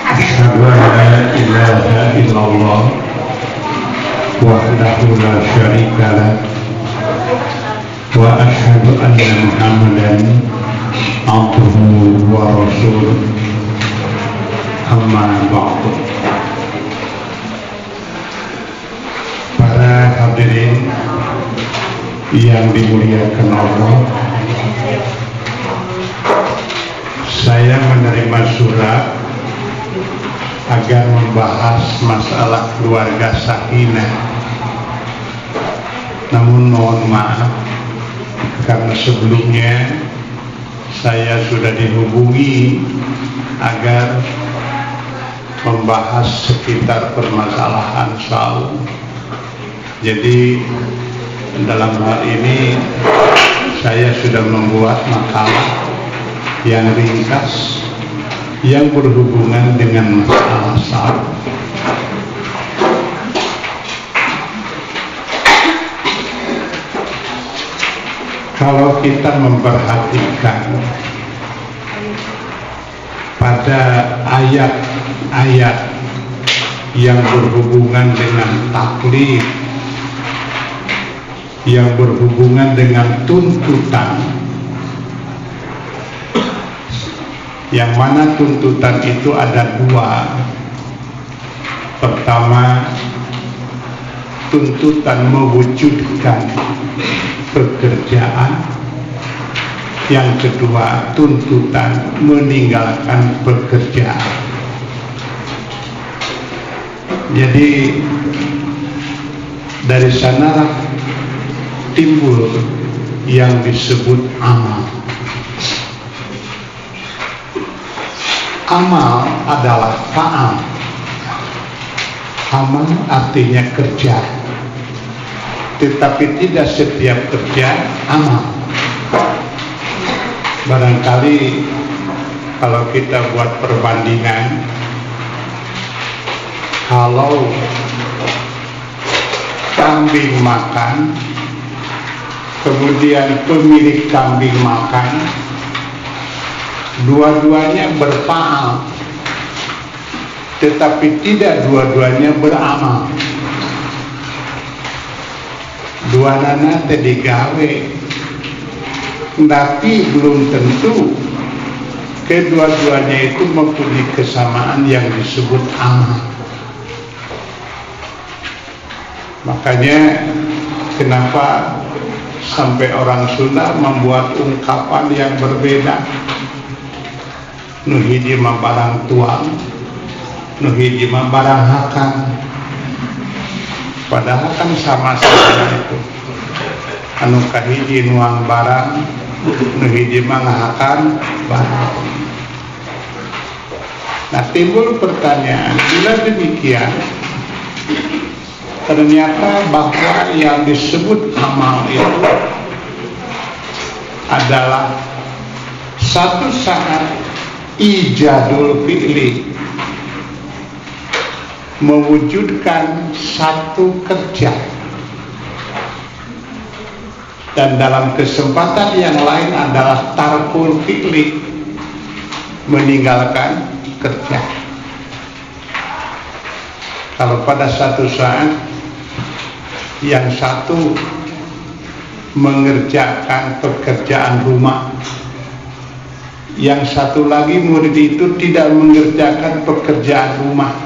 Asyhadu an la ilaha illallah wahdahu la syarika lah wa asyhadu anna Muhammadan abduhu wa rasuluh. Amma ba'du. Para hadirin yang dimuliakan Allah, saya menerima surat agar membahas masalah keluarga sakinah. Namun mohon maaf karena sebelumnya saya sudah dihubungi agar membahas sekitar permasalahan saum. Jadi dalam hal ini saya sudah membuat makalah yang ringkas yang berhubungan dengan masalah saum. Kalau kita memperhatikan pada ayat-ayat yang berhubungan dengan taklif, yang berhubungan dengan tuntutan, yang mana tuntutan itu ada dua. Pertama, tuntutan mewujudkan pekerjaan. Yang kedua, tuntutan meninggalkan pekerjaan. Jadi dari sanalah timbul yang disebut amal. Amal adalah faal. Amal artinya kerja, tetapi tidak setiap kerja amal. Barangkali kalau kita buat perbandingan, kalau kambing makan, kemudian pemilik kambing makan, dua-duanya berfaal, tetapi tidak dua-duanya beramal. Dua nana tadi gawe, tapi belum tentu kedua-duanya itu mempunyai kesamaan yang disebut amal. Makanya kenapa sampai orang Sunda membuat ungkapan yang berbeda. Nu hiji mah barang tuang, nu hiji mah barang hakan. Padahal kan sama-sama itu. Anu kahiji nuang barang, nu hiji mah ngahakan barang. Nah, timbul pertanyaan, bila demikian, ternyata bahwa yang disebut amal itu adalah satu saat ijadul fi'li, mewujudkan satu kerja, dan dalam kesempatan yang lain adalah tarkul fi'li, meninggalkan kerja. Kalau pada satu saat yang satu mengerjakan pekerjaan rumah, yang satu lagi murid itu tidak mengerjakan pekerjaan rumah,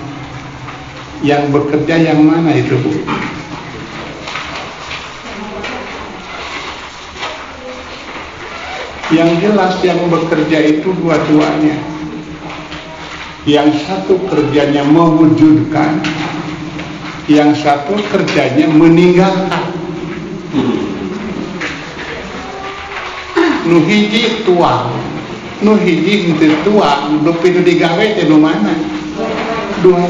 yang bekerja yang mana itu, Bu? Yang jelas yang bekerja itu dua-duanya. Yang satu kerjanya mewujudkan, yang satu kerjanya meninggalkan. Nu hiji tuang, nu hiji henteu tuang, nu pinu digawe teh nu mana? Dua.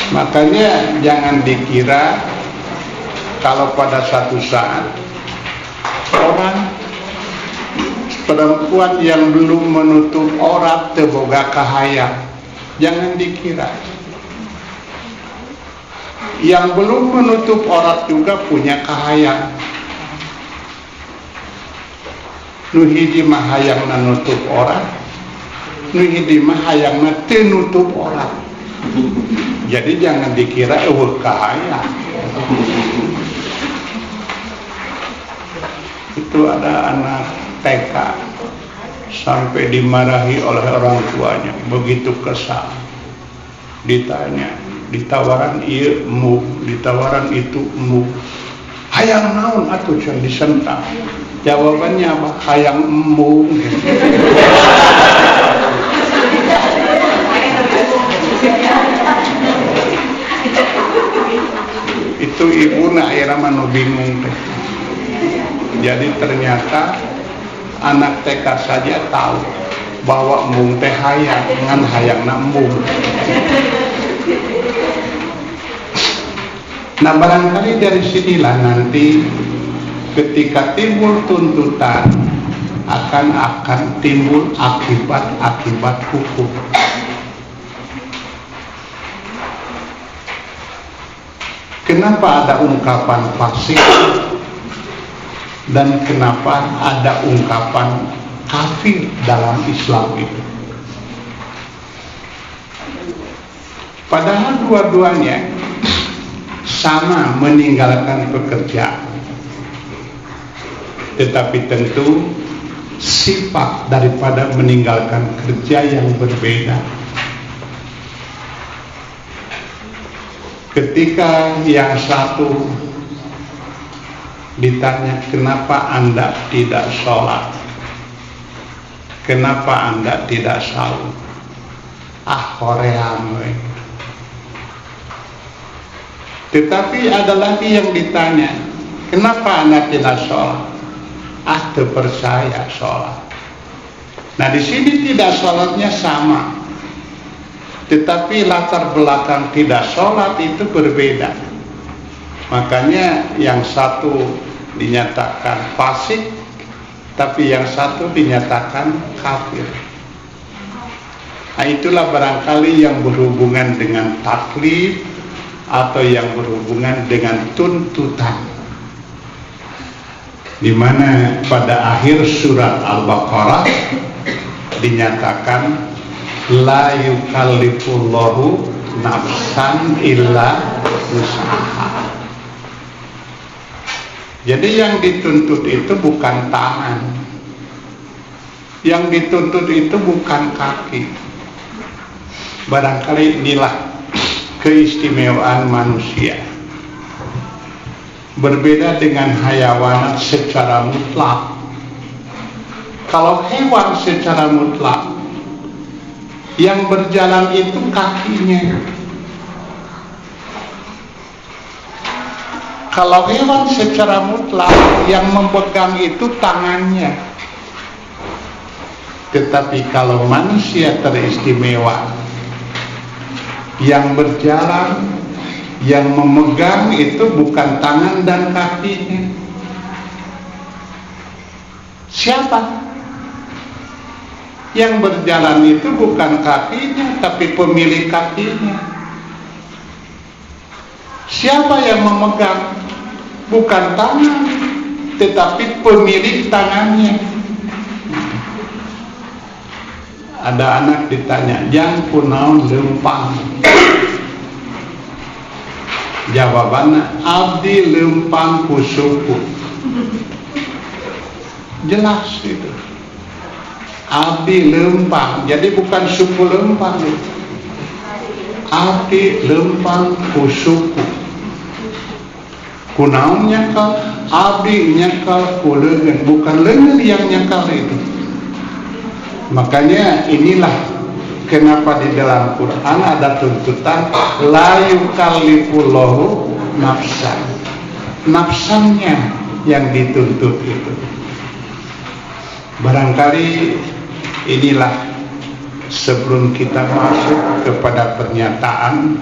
Makanya jangan dikira kalau pada satu saat orang perempuan yang belum menutup aurat teboga kahaya, jangan dikira Yang belum menutup aurat juga punya kahayang. Nu hiji mah hayangna nutup aurat, nu hiji mah hayangna teu nutup aurat. Jadi jangan dikira eueuh kahayang. Itu ada anak TK sampai dimarahi oleh orang tuanya, begitu kesal. Ditanya, ditawaran ieu mu, ditawaran itu mu. Hayang naon atuh can disentak. Jawabannya apa? Hayang embung. Itu ibuna akhirnya mah bingung teh. Jadi ternyata anak TK saja tahu bahwa embung teh hayang ngan hayangna embung. Nah, barangkali dari sinilah nanti ketika timbul tuntutan akan timbul akibat hukum. Kenapa ada ungkapan fasik dan kenapa ada ungkapan kafir dalam Islam itu? Padahal dua-duanya sama meninggalkan pekerjaan, tetapi tentu sifat daripada meninggalkan kerja yang berbeda. Ketika yang satu ditanya, kenapa Anda tidak sholat? Kenapa Anda tidak saum? Korean we. Tetapi ada lagi yang ditanya, kenapa Anda tidak sholat? Teu percaya sholat. Nah, di sini tidak sholatnya sama, tetapi latar belakang tidak sholat itu berbeda. Makanya yang satu dinyatakan fasik, tapi yang satu dinyatakan kafir. Nah, itulah barangkali yang berhubungan dengan taklif atau yang berhubungan dengan tuntutan, di mana pada akhir surat Al-Baqarah dinyatakan la yukallifullahu nafsan illa wus'aha. Jadi yang dituntut itu bukan tangan, yang dituntut itu bukan kaki. Barangkali inilah keistimewaan manusia, berbeda dengan hayawanat secara mutlak. Kalau hewan secara mutlak, yang berjalan itu kakinya. Kalau hewan secara mutlak, yang memegang itu tangannya. Tetapi kalau manusia teristimewa, yang berjalan, yang memegang itu bukan tangan dan kakinya. Siapa? Yang berjalan itu bukan kakinya, tapi pemilik kakinya. Siapa yang memegang? Bukan tangan, tetapi pemilik tangannya. Ada anak ditanya, yang kunaon lempang? Jawabannya, abdi lempang kusuku. Jelas itu. Abdi lempang, jadi bukan suku lempang itu. Abdi lempang kusuku. Kunaon nyakal, abdi nyakal kuleungeun, bukan leungeun yang nyakal itu. Makanya inilah kenapa di dalam Quran ada tuntutan la yukallifullahu nafsan. Nafsannya yang dituntut itu. Barangkali inilah sebelum kita masuk kepada pernyataan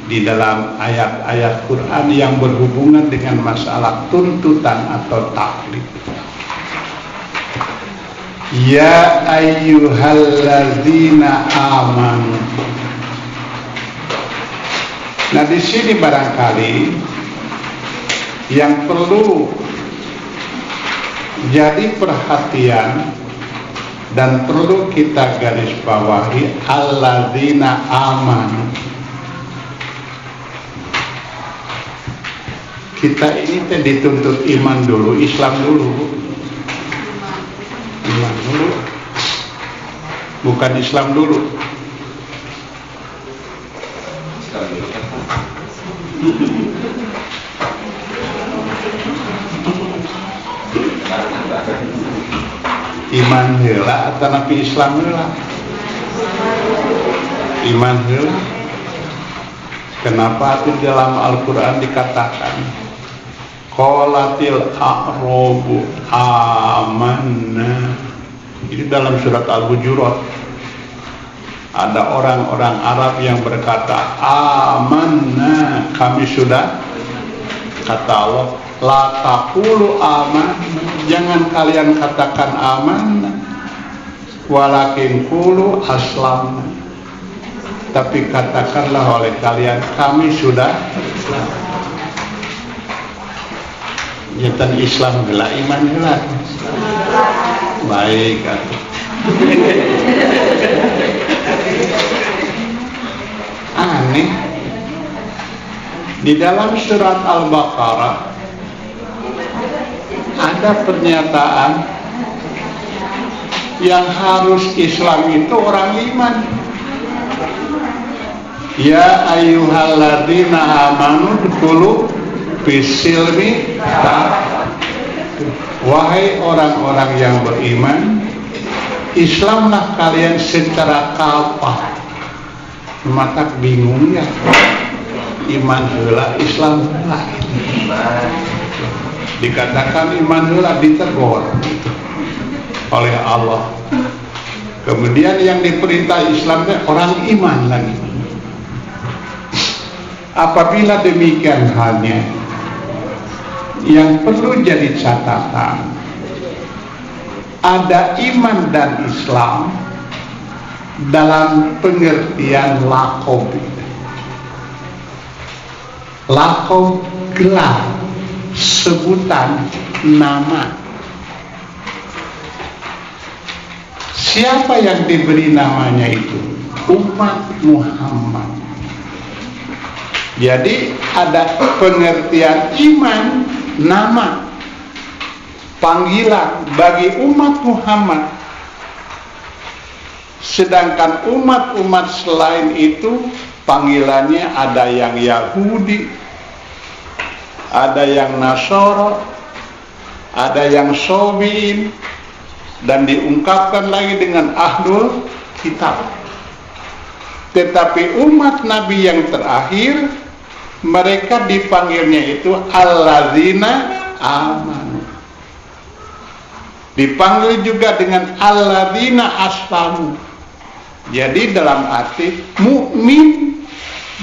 di dalam ayat-ayat Quran yang berhubungan dengan masalah tuntutan atau taklif. Ya ayyuhalladzina amanu, Nah, di sini barangkali yang perlu jadi perhatian dan perlu kita garis bawahi, alladzina amanu. Kita ini dituntut iman dulu, Islam dulu. Iman dulu, bukan Islam dulu. Iman heula atau nabi Islam heula? Iman heula. Kenapa di dalam Al-Quran dikatakan qalatil a'rabu amanna? Ini dalam surat Al-Hujurat. Ada orang-orang Arab yang berkata amanna, kami sudah. Kata Allah, la taqulu aman, jangan kalian katakan aman, walakin qulu aslamna, tapi katakanlah oleh kalian kami sudah Islam. Jantan Islam gela iman gela. Baik atuh. Aneh. Di dalam surat Al-Baqarah ada pernyataan yang harus Islam itu orang iman. Ya ayyuhalladzina amanu dkhulu fisilmi wahai orang-orang yang beriman, Islamlah kalian secara kafah. Mata bingung ya, iman heula Islam heula. Dikatakan iman heula ditegur oleh Allah. Kemudian yang diperintah Islamnya orang iman lagi. Apabila demikian halnya, yang perlu jadi catatan, ada iman dan Islam dalam pengertian lakob. Lakob gelar, sebutan, nama. Siapa yang diberi namanya itu? Umat Muhammad. Jadi ada pengertian iman, nama, panggilan bagi umat Muhammad. Sedangkan umat-umat selain itu panggilannya ada yang Yahudi, ada yang Nasara, ada yang Sobiin, dan diungkapkan lagi dengan Ahlul Kitab. Tetapi umat Nabi yang terakhir, mereka dipanggilnya itu alladzina amanu. Dipanggil juga dengan alladzina aslamu. Jadi dalam arti mukmin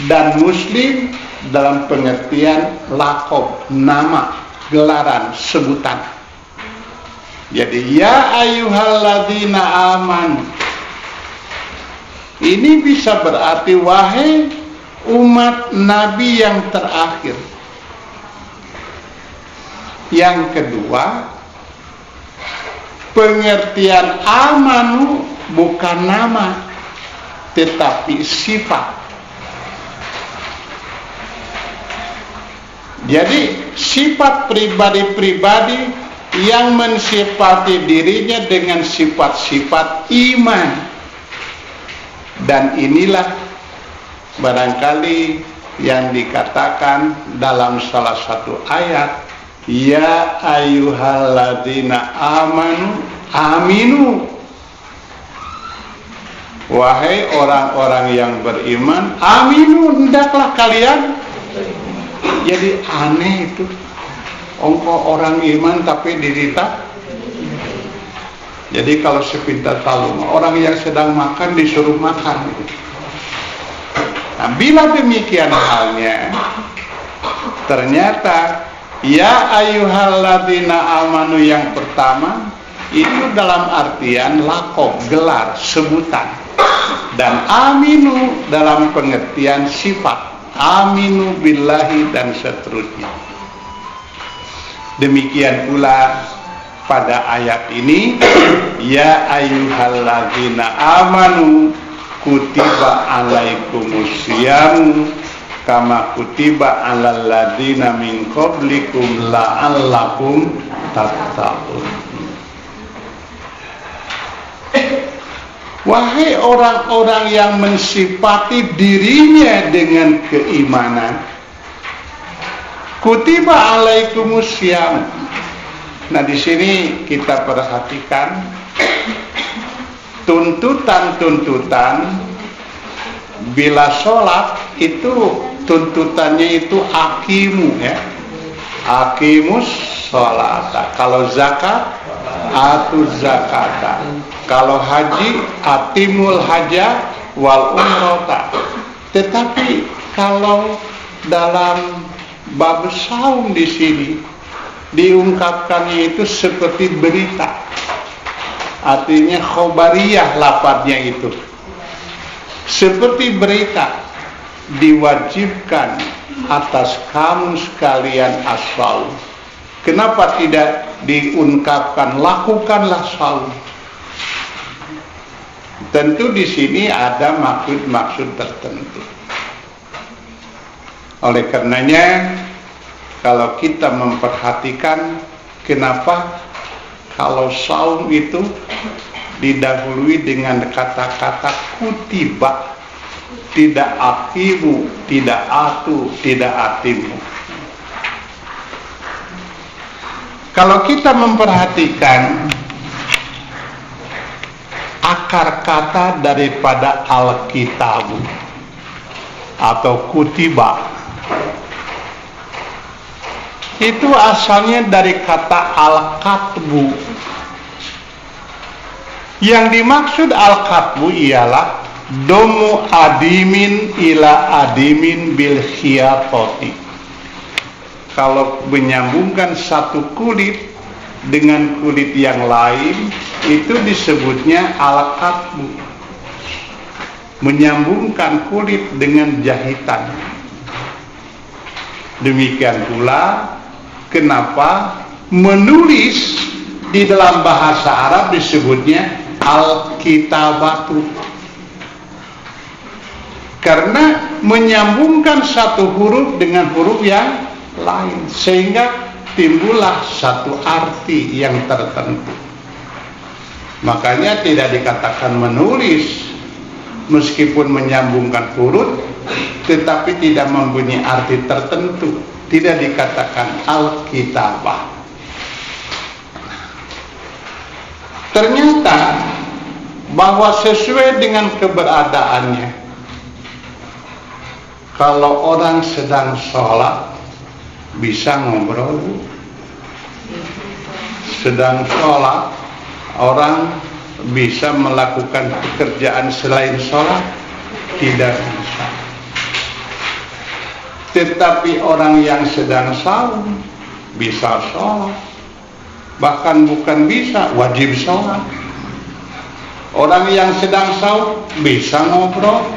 dan muslim dalam pengertian lakob, nama, gelaran, sebutan. Jadi ya ayyuhalladzina amanu, ini bisa berarti wahai umat Nabi yang terakhir. Yang kedua, pengertian amanu bukan nama tetapi sifat. Jadi sifat pribadi-pribadi yang mensifati dirinya dengan sifat-sifat iman. Dan inilah barangkali yang dikatakan dalam salah satu ayat, ya ayyuhalladzina amanu aminu, wahai orang-orang yang beriman, aminu, hendaklah kalian. Jadi aneh itu, ongko orang iman tapi dirita. Jadi kalau sepintas tahu, orang yang sedang makan disuruh makan. Nah, bila demikian halnya, ternyata ya ayyuhalladzina amanu yang pertama itu dalam artian lakob, gelar, sebutan. Dan aminu dalam pengertian sifat, aminu billahi dan seterusnya. Demikian pula pada ayat ini, ya ayyuhalladzina amanu kutiba alaikumusyamu kama kutiba alal ladzina min qablikum la'allakum tattaqun. Wahai orang-orang yang mensifati dirinya dengan keimanan, kutiba alaikumusyamu. Nah, di sini kita perhatikan tuntutan-tuntutan bila sholat itu tuntutannya itu aqimu, ya, aqimus sholata. Kalau zakat atuz zakata, kalau haji atimul haja wal umrata. Tetapi kalau dalam bab saum di sini diungkapkannya itu seperti berita, artinya khobariyah lafadznya itu seperti berita, diwajibkan atas kamu sekalian as-shaum. Kenapa tidak diungkapkan lakukanlah saum? Tentu di sini ada maksud-maksud tertentu. Oleh karenanya, kalau kita memperhatikan kenapa kalau saum itu didahului dengan kata-kata kutiba, tidak akimu, tidak atu, tidak atimu. Kalau kita memperhatikan akar kata daripada al-kitabu atau kutiba, itu asalnya dari kata al-katbu. Yang dimaksud al-katbu ialah domu adimin ila adimin bil khiyatoti. Kalau menyambungkan satu kulit dengan kulit yang lain, itu disebutnya al-katbu. Menyambungkan kulit dengan jahitan. Demikian pula kenapa menulis di dalam bahasa Arab disebutnya al-kitabatu, karena menyambungkan satu huruf dengan huruf yang lain sehingga timbullah satu arti yang tertentu. Makanya tidak dikatakan menulis meskipun menyambungkan huruf tetapi tidak mempunyai arti tertentu, tidak dikatakan al-kitabah. Ternyata bahwa sesuai dengan keberadaannya, kalau orang sedang sholat bisa ngobrol. Sedang sholat orang bisa melakukan pekerjaan selain sholat? Tidak bisa. Tetapi orang yang sedang saum bisa sholat, bahkan bukan bisa, wajib sholat. Orang yang sedang saum bisa ngobrol,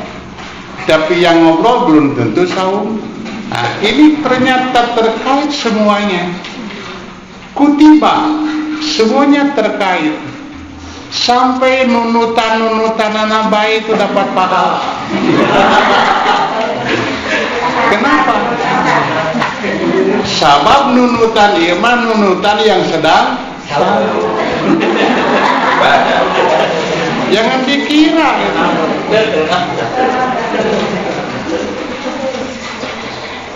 tapi yang ngobrol belum tentu saum. Nah, ini ternyata terkait semuanya. Kutiba, semuanya terkait. Sampai nunutan anak bayi itu dapat pahala. Kenapa? Sabab nunutan iman, nunutan yang sedang saum. Jangan dikira.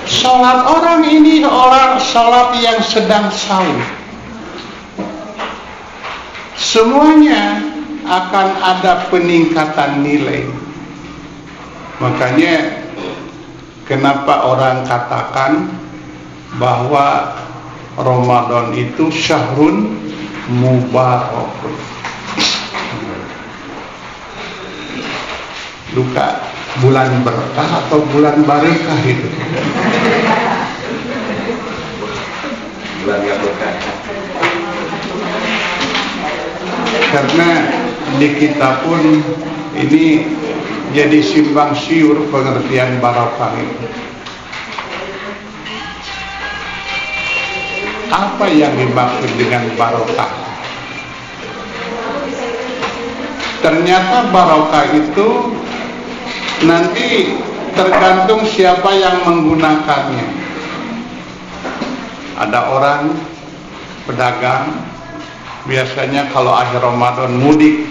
Sholat orang ini orang sholat yang sedang saum. Semuanya akan ada peningkatan nilai. Makanya kenapa orang katakan bahwa Ramadan itu syahrun mubarakun. Luka bulan berkah atau bulan barakah itu? Bulan yang berkah. Karena di kita pun ini jadi simpang siur pengertian barakah itu. Apa yang dimaksud dengan barokah? Ternyata barokah itu nanti tergantung siapa yang menggunakannya. Ada orang pedagang, biasanya kalau akhir Ramadan mudik,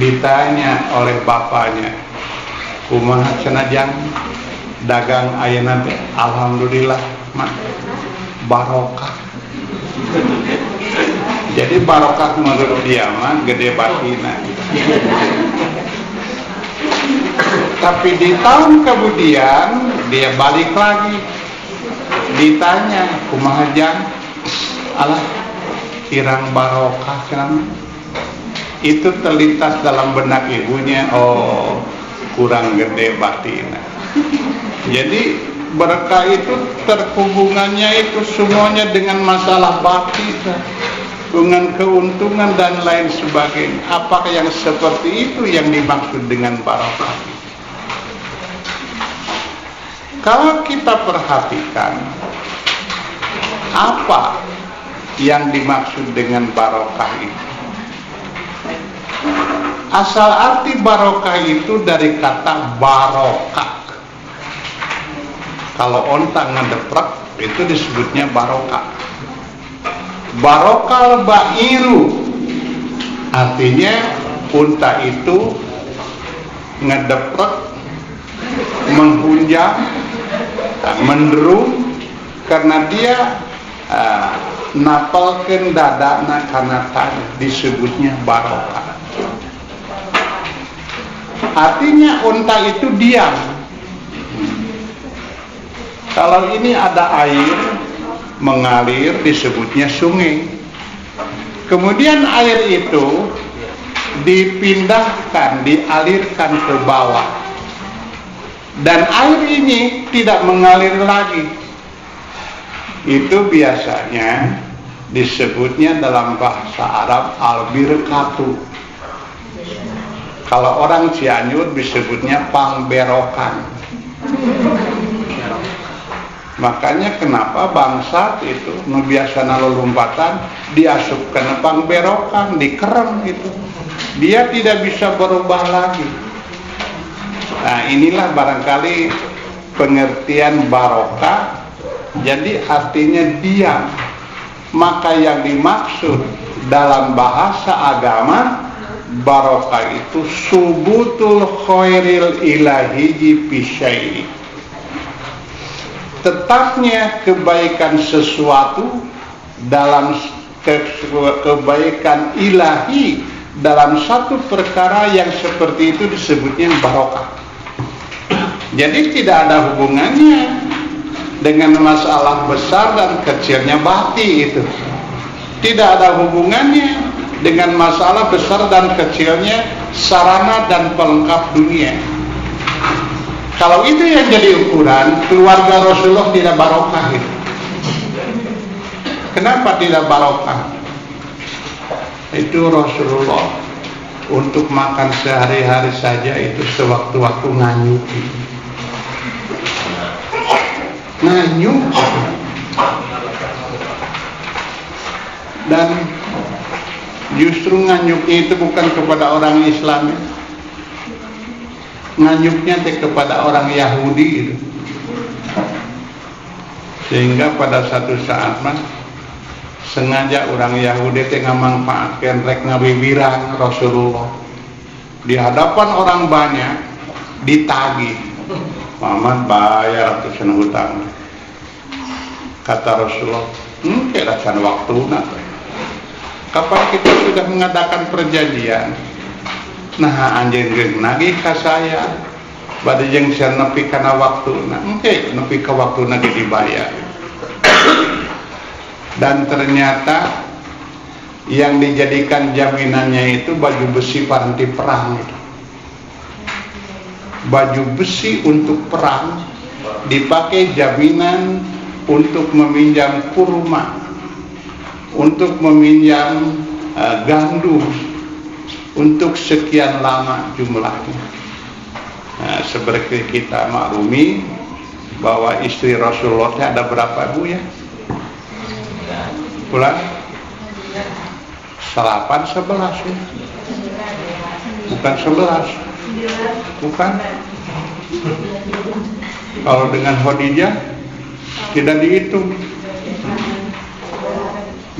ditanya oleh bapaknya, kumaha cenajang dagang ayeuna teh? Alhamdulillah mah barokah. Jadi barokah menurut dia mah gede batina. Tapi di tahun kemudian dia balik lagi, ditanya kumaha jang? Alah kirang barokah cenah. Itu terlintas dalam benak ibunya, oh kurang gede batina. Jadi berkah itu terhubungannya itu semuanya dengan masalah batin, dengan keuntungan dan lain sebagainya. Apakah yang seperti itu yang dimaksud dengan barokah? Kalau kita perhatikan apa yang dimaksud dengan barokah itu, asal arti barokah itu dari kata barokah. Kalau onta ngedeprek itu disebutnya barokah. Barokal ba'iru, artinya unta itu ngedeprek, menghunjam, menderum karena dia napalkeun dadana kana tanah, disebutnya barokah. Artinya unta itu diam. Kalau ini ada air mengalir disebutnya sungai. Kemudian air itu dipindahkan, dialirkan ke bawah. Dan air ini tidak mengalir lagi. Itu biasanya disebutnya dalam bahasa Arab al-birkatu. Kalau orang Cianjur disebutnya pangberokan. Makanya kenapa bangsat itu nu biasana lulumpatan diasupkeun pangberokan, dikerem itu. Dia tidak bisa berubah lagi. Nah, inilah barangkali pengertian barokah. Jadi artinya diam. Maka yang dimaksud dalam bahasa agama barokah itu subutul khairil ilahi fi syai'i. Tetapnya kebaikan sesuatu dalam kebaikan ilahi dalam satu perkara yang seperti itu disebutnya barokah. Jadi tidak ada hubungannya dengan masalah besar dan kecilnya bati itu. Tidak ada hubungannya dengan masalah besar dan kecilnya sarana dan pelengkap dunia. Kalau itu yang jadi ukuran, keluarga Rasulullah tidak barokah itu. Kenapa tidak barokah? Itu Rasulullah untuk makan sehari-hari saja itu sewaktu-waktu nganyuki. Nganyuk. Dan justru nganyuknya itu bukan kepada orang Islam, nganyuknya kepada orang Yahudi itu. Sehingga pada satu saat mah sengaja orang Yahudi teh ngamanfaatkeun rek ngawiwiran Rasulullah di hadapan orang banyak, ditagih, Muhammad bayar atusan hutang. Kata Rasulullah, kira can waktuna. Kapan kita sudah mengadakan perjanjian? Nah anjeun geus nagih ka saya bade jeung sia nepi kana waktuna, engke nepi ka waktuna ge dibayar. Dan ternyata yang dijadikan jaminannya itu baju besi paranti perang itu. Baju besi untuk perang dipakai jaminan untuk meminjam kurma, untuk meminjam gandum untuk sekian lama jumlahnya. Nah, seperti kita maklumi bahwa istri Rasulullah ada berapa, Bu ya? Bulan 8/11 ya. Bukan 11. Bukan. Kalau dengan Khadijah tidak dihitung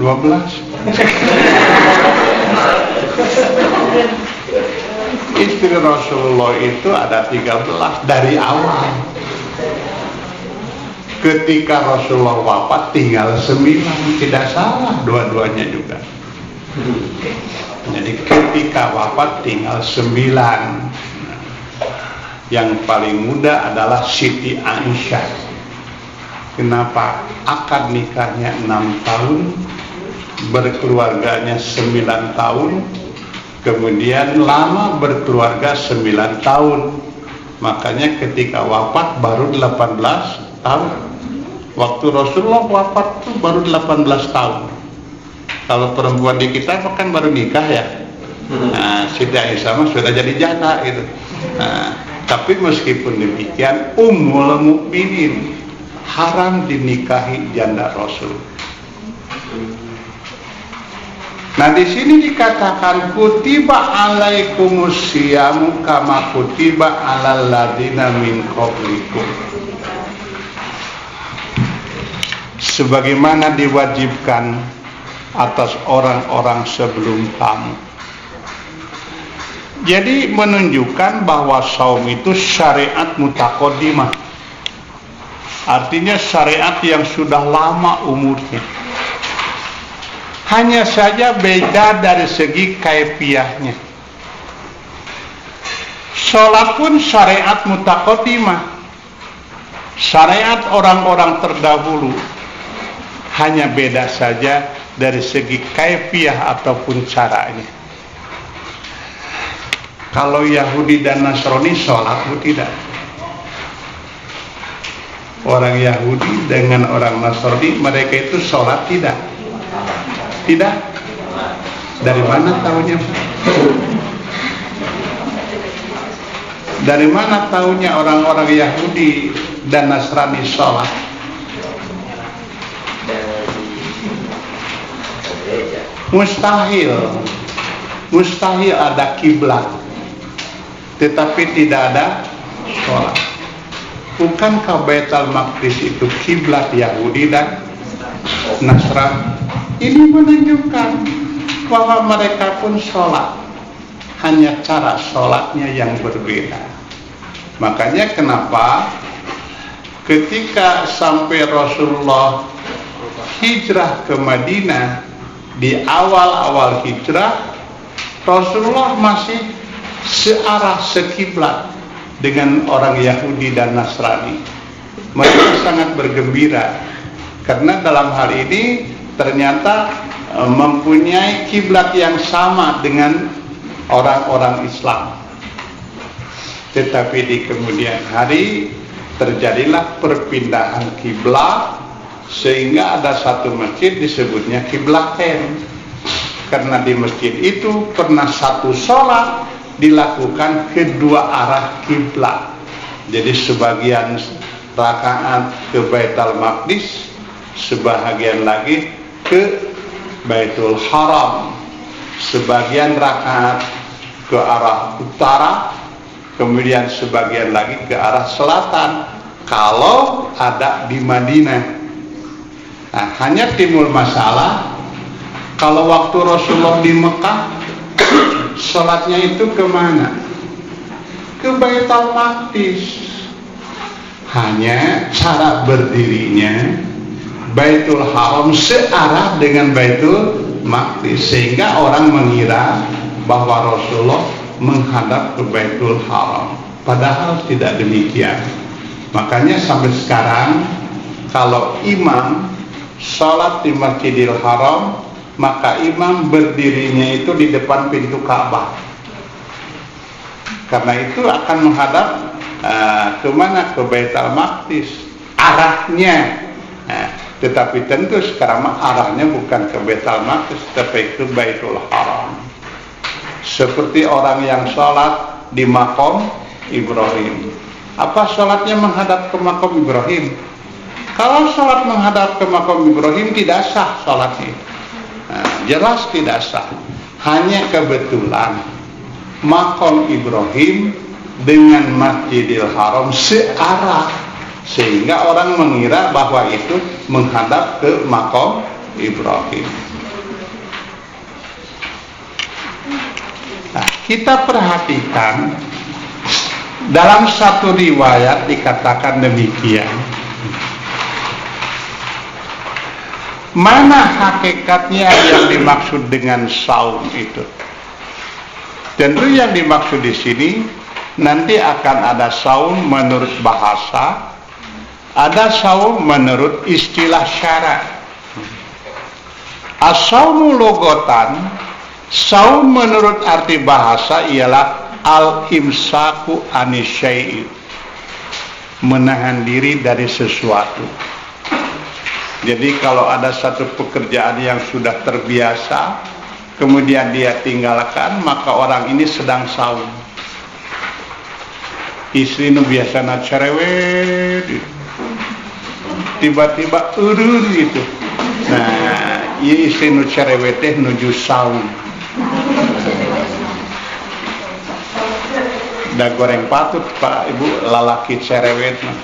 12. Istri Rasulullah itu ada 13 dari awal. Ketika Rasulullah wafat tinggal 9, tidak salah dua-duanya juga. Jadi ketika wafat tinggal 9. Yang paling muda adalah Siti Aisyah. Kenapa? Akad nikahnya 6 tahun, berkeluarganya 9 tahun, kemudian lama berkeluarga 9 tahun. Makanya ketika wafat baru 18 tahun. Waktu Rasulullah wafat itu baru 18 tahun. Kalau perempuan di kita kan baru nikah ya. Nah, Siti Aisyah sudah jadi janda gitu. Nah, tapi meskipun demikian, Ummul Mukminin haram dinikahi janda Rasul. Nah, di sini dikatakan kutiba alaikumus siyamu kama kutiba alal ladina min qablikum. Sebagaimana diwajibkan atas orang-orang sebelum kamu. Jadi menunjukkan bahwa saum itu syariat mutaqaddimah. Artinya syariat yang sudah lama umurnya. Hanya saja beda dari segi kaifiyahnya. Salat pun syariat mutaqaddimah. Syariat orang-orang terdahulu. Hanya beda saja dari segi kaifiyah ataupun caranya. Kalau Yahudi dan Nasrani sholat atau tidak? Orang Yahudi dengan orang Nasrani, mereka itu sholat tidak? Tidak? Dari mana tahunya? Dari mana tahunya orang-orang Yahudi dan Nasrani sholat? Mustahil ada kiblat, tetapi tidak ada sholat. Bukankah Baitul Maqdis itu kiblat Yahudi dan Nasrani? Ini menunjukkan bahwa mereka pun sholat, hanya cara sholatnya yang berbeda. Makanya kenapa ketika sampai Rasulullah hijrah ke Madinah, di awal-awal hijrah Rasulullah masih searah, sekiblat dengan orang Yahudi dan Nasrani. Mereka sangat bergembira karena dalam hal ini ternyata mempunyai kiblat yang sama dengan orang-orang Islam. Tetapi di kemudian hari terjadilah perpindahan kiblat, sehingga ada satu masjid disebutnya Kiblatain. Karena di masjid itu pernah satu sholat dilakukan kedua arah kiblat. Jadi sebagian rakaat ke Baitul Maqdis, sebagian lagi ke Baitul Haram, sebagian rakaat ke arah utara, kemudian sebagian lagi ke arah selatan. Kalau ada di Madinah. Nah, hanya timbul masalah kalau waktu Rasulullah di Mekah, sholatnya itu kemana? Ke Baitul Maqdis. Hanya cara berdirinya Baitul Haram searah dengan Baitul Maqdis, sehingga orang mengira bahwa Rasulullah menghadap ke Baitul Haram. Padahal tidak demikian. Makanya sampai sekarang kalau imam sholat di Masjidil Haram, maka imam berdirinya itu di depan pintu Ka'bah. Karena itu akan menghadap kemana? Ke Baitul Maqdis arahnya. Tetapi tentu sekarang arahnya bukan ke Baitul Maqdis, tapi ke Baitul Haram. Seperti orang yang sholat di Maqam Ibrahim. Apa sholatnya menghadap ke Maqam Ibrahim? Kalau sholat menghadap ke makam Ibrahim tidak sah sholatnya. Jelas tidak sah. Hanya kebetulan makam Ibrahim dengan Masjidil Haram searah, sehingga orang mengira bahwa itu menghadap ke makam Ibrahim. Nah, kita perhatikan dalam satu riwayat dikatakan demikian. Mana hakikatnya yang dimaksud dengan saum itu? Tentu yang dimaksud di sini nanti akan ada saum menurut bahasa, ada saum menurut istilah syara. As-saumu logotan, saum menurut arti bahasa ialah al-imsaku anisyai, menahan diri dari sesuatu. Jadi kalau ada satu pekerjaan yang sudah terbiasa, kemudian dia tinggalkan, maka orang ini sedang saum. Istri nu biasa na cerewet, tiba-tiba urun gitu. Nah, iya istri nu cerewet teh nuju saum. Da goreng patut Pak Ibu lalaki cerewet mah.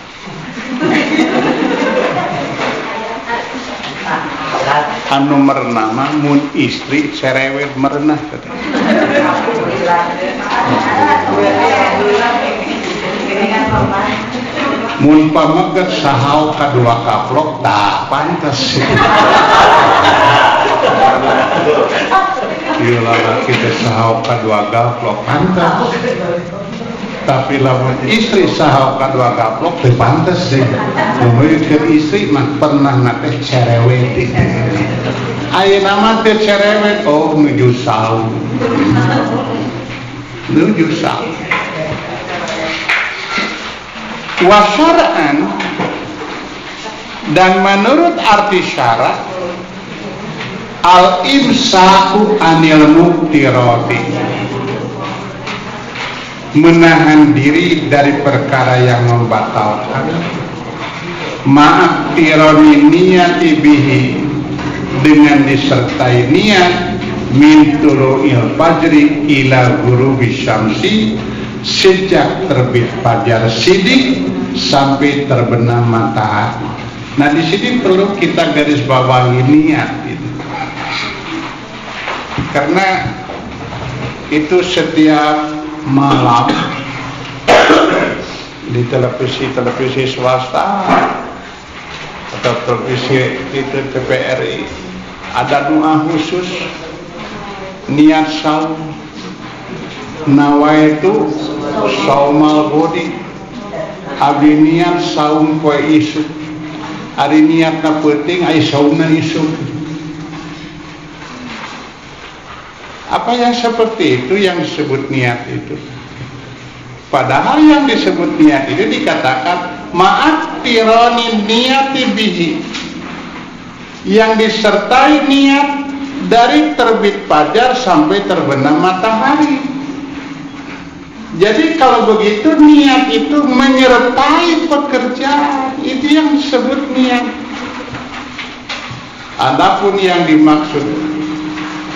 Anu merenah mah mun istri cerewet merenah katanya. Mun pameget sahau kadua kaplok tak pantas. Ieu lalaki teh sahau kadua kaplok pantas. Tapi lamun istri sahau kadua kaplok teu pantes sih. Mun ke istri mah pernah nate cerewet. Ayeuna mah teu cerewet, oh nuju saum. Nuju saum. Wa syar'an, dan menurut arti syarak, al-imsaku anil muktirati, menahan diri dari perkara yang membatalkan, ma'aktironi niyati bihi, dengan disertai niat, min tulu'il fajri ila ghurubi syamsi, sejak terbit fajar sidik sampai terbenam matahari. Nah, di sini perlu kita garis bawahi niat gitu. Karena itu setiap malam di televisi swasta atau televisi itu TVRI ada doa khusus niat saum. Nawaitu saumal bodi, abdi niat saum poe isuk. Ari niatna penting, ai saumna isuk. Apa yang seperti itu yang disebut niat itu? Padahal yang disebut niat itu dikatakan ma'aktironi niyati bihi, yang disertai niat dari terbit fajar sampai terbenam matahari. Jadi kalau begitu niat itu menyertai pekerjaan, itu yang disebut niat. Adapun yang dimaksud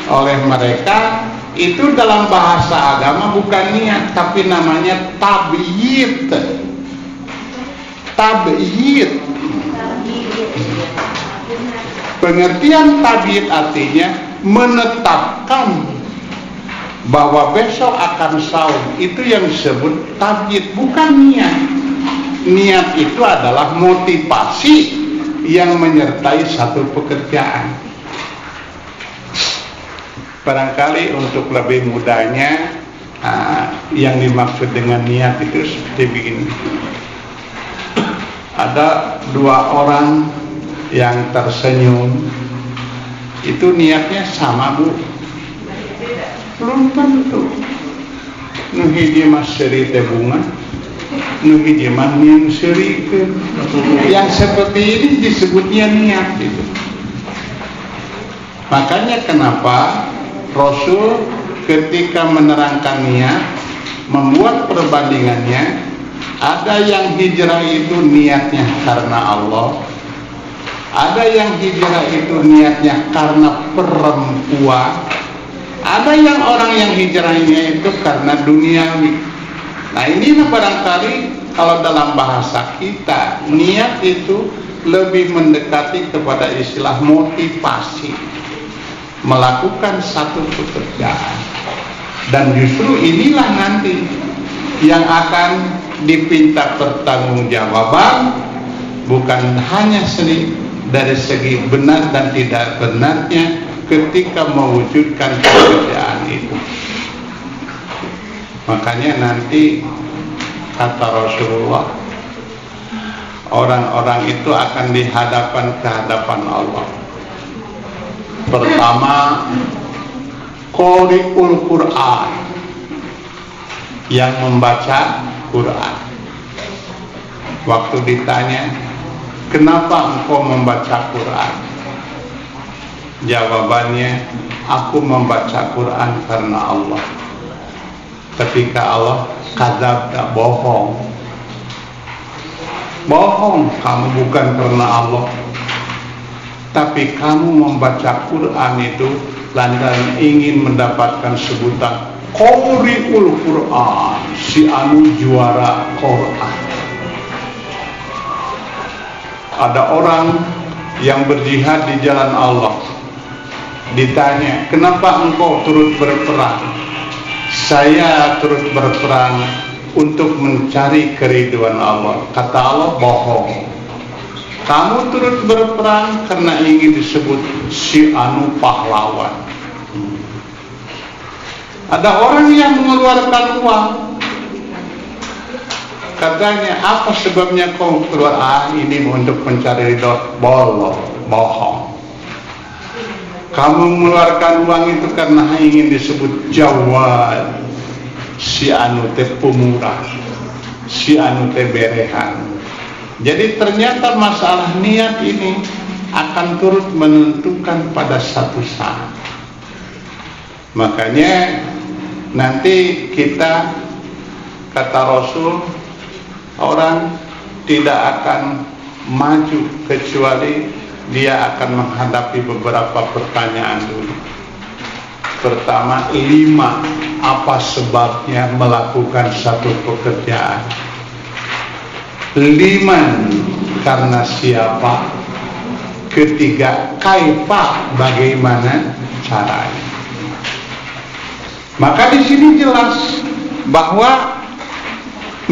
oleh mereka itu dalam bahasa agama bukan niat, tapi namanya tabyid. Tabyid. Pengertian tabyid artinya menetapkan bahwa besok akan saum, itu yang disebut tabyid, bukan niat. Niat itu adalah motivasi yang menyertai satu pekerjaan. Barangkali untuk lebih mudahnya, yang dimaksud dengan niat itu seperti begini. Ada dua orang yang tersenyum, itu niatnya sama, Bu. Belum tentu. Nu hiji mah seuri teh bunga, nu hiji mah nyieun seurikeun. Yang seperti ini disebutnya niat itu. Makanya kenapa Rasul ketika menerangkan niat, membuat perbandingannya, ada yang hijrah itu niatnya karena Allah, Ada yang hijrah itu niatnya karena perempuan, ada yang orang yang hijrahnya itu karena duniawi. Nah, inilah barangkali kalau dalam bahasa kita, niat itu lebih mendekati kepada istilah motivasi melakukan satu pekerjaan. Dan justru inilah nanti yang akan dipinta pertanggungjawaban, bukan hanya dari segi benar dan tidak benarnya ketika mewujudkan pekerjaan itu. Makanya nanti kata Rasulullah, orang-orang itu akan dihadapkan ke hadapan Allah. Pertama, qari'ul Qur'an, yang membaca Quran. Waktu ditanya, kenapa engkau membaca Quran? Jawabannya, aku membaca Quran karena Allah. Ketika Allah kadzabta, bohong. Bohong, kamu bukan karena Allah. Tapi kamu membaca Quran itu lantaran ingin mendapatkan sebutan qari'ul Quran, si anu juara Quran. Ada orang yang berjihad di jalan Allah, ditanya, kenapa engkau turut berperang? Saya turut berperang untuk mencari keridhaan Allah. Kata Allah, bohong. Kamu turut berperang karena ingin disebut si anu pahlawan. Ada orang yang mengeluarkan uang, katanya, apa sebabnya kau keluar? Ini untuk mencari ridho. Bohong. Kamu mengeluarkan uang itu karena ingin disebut jawad, si anu teh pemurah, si anu teh berehan. Jadi ternyata masalah niat ini akan turut menentukan pada satu saat. Makanya nanti kita, kata Rasul, orang tidak akan maju kecuali dia akan menghadapi beberapa pertanyaan dulu. Pertama, 5, apa sebabnya melakukan satu pekerjaan? 5, karena siapa? Ketiga, kaifa, bagaimana caranya? Maka di sini jelas bahwa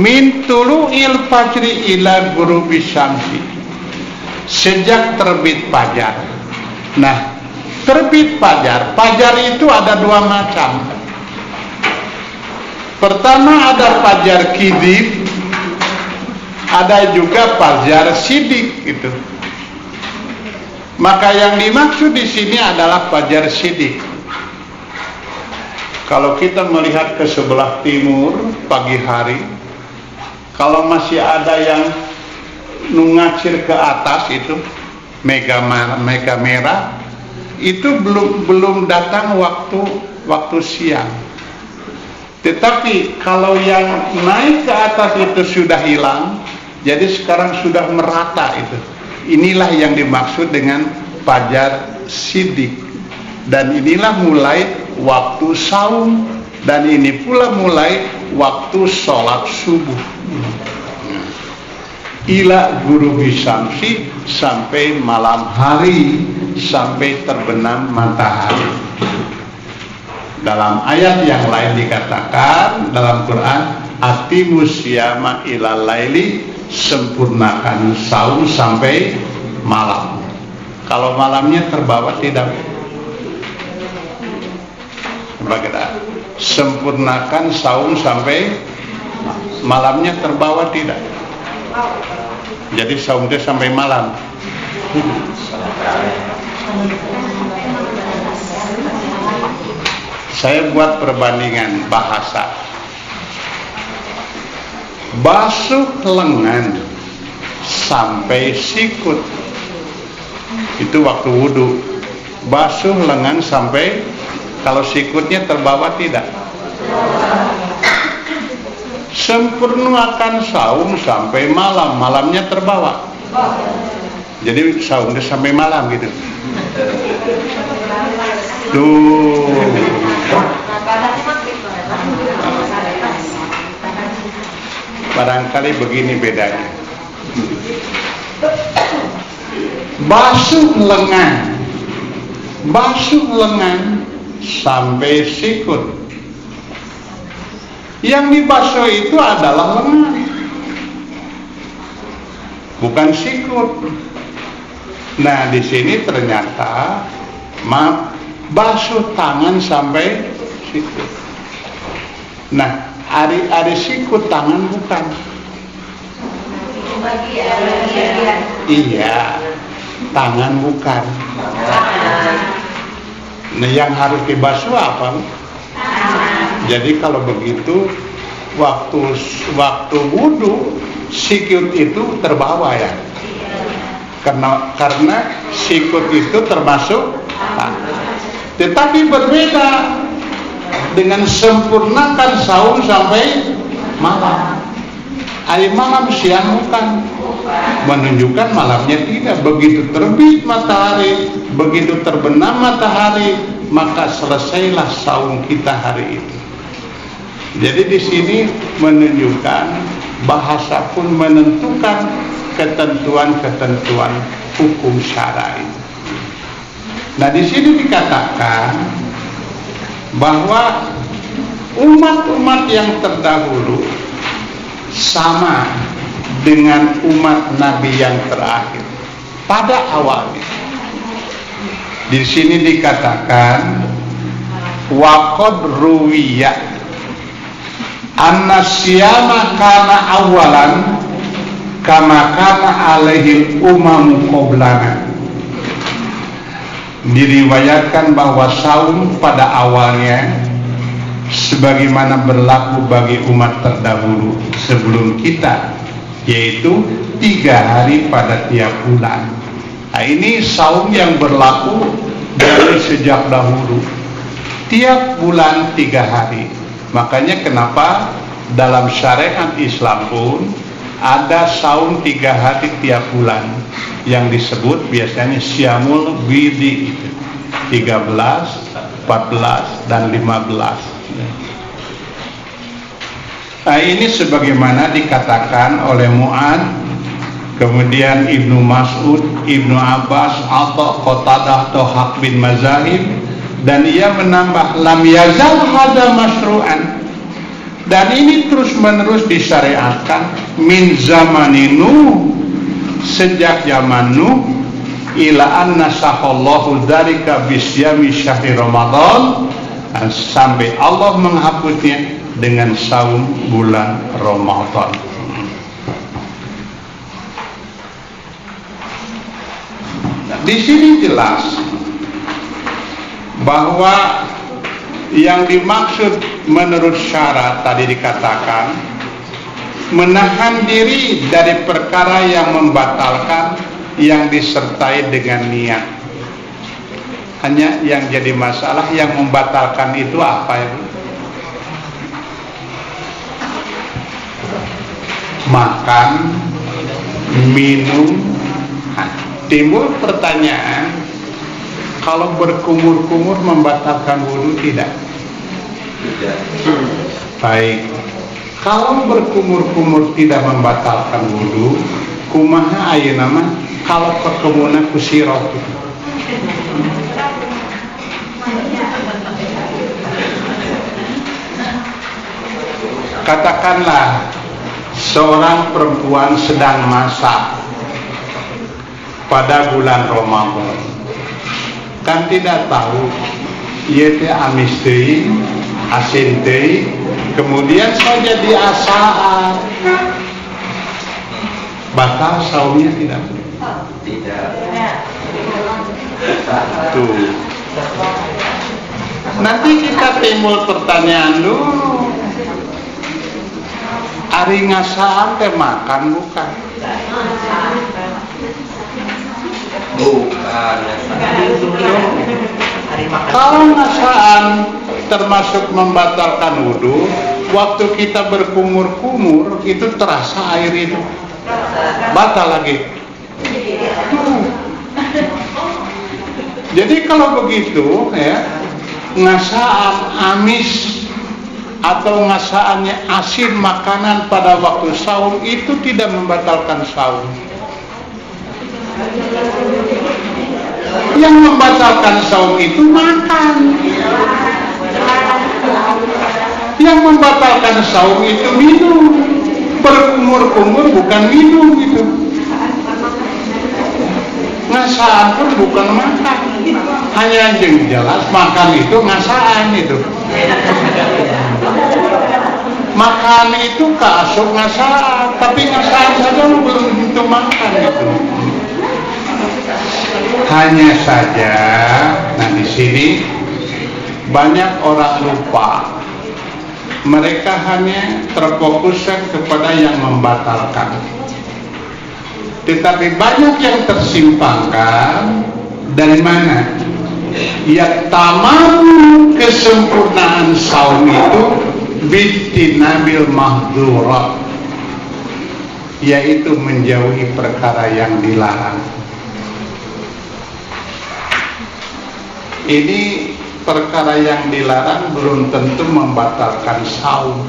min tulu'il fajri ila ghurubi syamsi, sejak terbit fajar. Nah, terbit fajar itu ada 2 macam. Pertama ada fajar kidib, ada juga fajar sidik gitu. Maka yang dimaksud di sini adalah fajar sidik. Kalau kita melihat ke sebelah timur pagi hari, kalau masih ada yang ngacir ke atas itu mega merah, itu belum datang waktu siang. Tetapi kalau yang naik ke atas itu sudah hilang, jadi sekarang sudah merata itu. Inilah yang dimaksud dengan fajar sidik. Dan inilah mulai waktu saum, dan ini pula mulai waktu sholat subuh. Ila ghurubi syamsi, sampai malam hari, sampai terbenam matahari. Dalam ayat yang lain dikatakan dalam Quran, atimus syiyama ilal laili, sempurnakan saum sampai malam. Kalau malamnya terbawa tidak, bagaimana? Sempurnakan saum sampai malamnya terbawa tidak. Jadi saumnya sampai malam. Saya buat perbandingan bahasa. Basuh lengan sampai sikut, itu waktu wudhu. Basuh lengan sampai, kalau sikutnya terbawa tidak. Sempurnakan saum sampai malam, malamnya terbawa. Jadi saumnya sampai malam gitu. Tuh. Barangkali begini bedanya. Basuh lengan sampai sikut. Yang dibasuh itu adalah lengan, bukan sikut. Nah, di sini ternyata basuh tangan sampai sikut. Nah, ada sikut tangan bukan? Iya, tangan bukan. Nah, yang harus dibasuh apa? Jadi kalau begitu waktu wudu sikut itu terbawa ya. Karena sikut itu termasuk tangan. Tetapi berbeda dengan sempurnakan saum sampai malam. Hari malam siang bukan, menunjukkan malamnya tidak. Begitu terbit matahari, begitu terbenam matahari, maka selesailah saum kita hari itu. Jadi di sini menunjukkan bahasa pun menentukan ketentuan-ketentuan hukum syar'i. Nah, di sini dikatakan bahwa umat-umat yang terdahulu sama dengan umat Nabi yang terakhir pada awalnya. Di sini dikatakan waqad ruwiya anna siyama kana awalan kama kana alaihi umam qoblana. Diriwayatkan bahwa saum pada awalnya sebagaimana berlaku bagi umat terdahulu sebelum kita, yaitu 3 hari pada tiap bulan. Nah, ini saum yang berlaku dari sejak dahulu, tiap bulan 3 hari. Makanya kenapa dalam syariat Islam pun ada saum 3 hari tiap bulan yang disebut biasanya syamul bidi, 13, 14 dan 15. Nah, ini sebagaimana dikatakan oleh Mu'ad, kemudian Ibnu Mas'ud, Ibnu Abbas, atau Qatadah, Tohaq bin Mazahib, dan ia menambah lam yazal hada masru'an, dan ini terus menerus disyariatkan min zamani Nuh, sejak zaman Nuh, ila anna sahallahu dzalika bisyami syahri Ramadan, sampai Allah menghapusnya dengan saum bulan Ramadan. Nah, di sini jelas bahwa yang dimaksud menurut syarat tadi dikatakan menahan diri dari perkara yang membatalkan yang disertai dengan niat. Hanya yang jadi masalah yang membatalkan itu apa ya? Makan, minum. Nah, timbul pertanyaan, kalau berkumur-kumur membatalkan wudu tidak? Tidak. Baik. Kalau berkumur-kumur tidak membatalkan wudu, kumaha ayeuna mah kalau perkebunan kusirok. Katakanlah seorang perempuan sedang masak pada bulan Ramadan, kan tidak tahu ieu teh amis teuing, asin teuing, kemudian saja diasaan, batal saumnya tidak? Tidak. Tuh. Nanti kita timbul pertanyaan dulu. Ari ngasaan teh makan bukan? Bukan. Kalau ngasaan termasuk membatalkan wudu, waktu kita berkumur-kumur itu terasa air itu batal lagi. itu. Jadi kalau begitu ya, ngasaan amis atau ngasaannya asin makanan pada waktu saum itu tidak membatalkan saum. Yang membatalkan saum itu makan. Yang membatalkan saum itu minum. Berkumur-kumur bukan minum itu. Ngasaan pun bukan makan. Hanya yang jelas makan itu ngasaan itu. Makan itu kasuk ngasaan, tapi ngasaan saja belum tentu makan itu. Hanya saja, nah di sini banyak orang lupa. Mereka hanya terfokuskan kepada yang membatalkan. Tetapi banyak yang tersimpangkan. Dari mana? Ya, tamam kesempurnaan saum itu bitinabil mahdurat, yaitu menjauhi perkara yang dilarang. Ini perkara yang dilarang belum tentu membatalkan saum,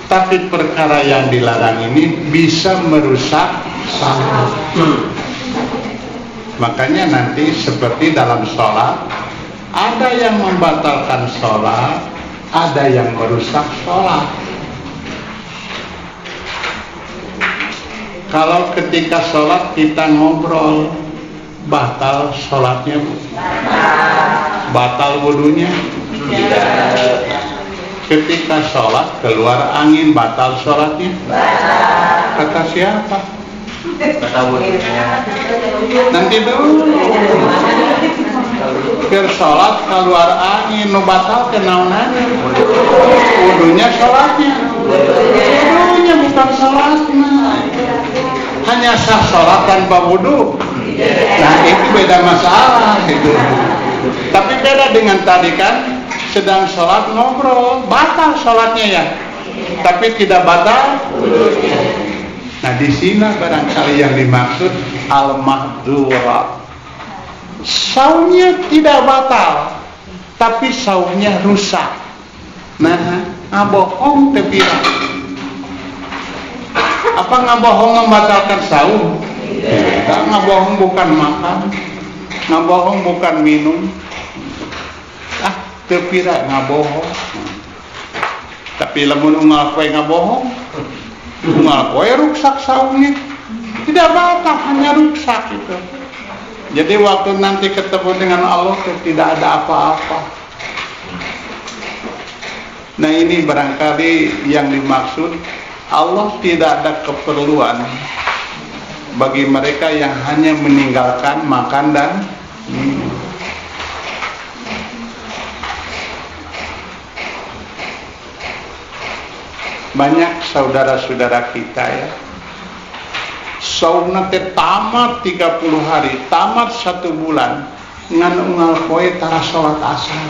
tapi perkara yang dilarang ini bisa merusak saum. Makanya nanti seperti dalam sholat, ada yang membatalkan sholat, ada yang merusak sholat. Kalau ketika sholat kita ngobrol, batal sholatnya, batal wudunya. Ketika sholat keluar angin, batal sholatnya. Kata siapa? Nanti dulu biar sholat keluar angin nu batal kenaonannya wudunya sholatnya, wudunya bukan sholatnya. Hanya sah sholat tanpa wudu. Nah itu beda masalah itu. Tapi beda dengan tadi kan, sedang sholat ngobrol, batal sholatnya ya, tapi tidak batal. Nah di sini barangkali yang dimaksud al-mahdurat. Saumnya tidak batal, tapi saumnya rusak. Nah, ngabohong tepira. Apa ngabohong membatalkan saum? Tidak, ngabohong bukan makan, ngabohong bukan minum. Tepira ngabohong. Tapi lamun unggal kowe ngabohong, unggal kowe rusak saumnya. Tidak batal, hanya rusak itu. Jadi waktu nanti ketemu dengan Allah tidak ada apa-apa. Nah ini barangkali yang dimaksud, Allah tidak ada keperluan bagi mereka yang hanya meninggalkan makan dan minum. Banyak saudara-saudara kita ya, saumna teh tamat 30 hari, tamat 1 bulan, ngan unggal poe tara salat asar.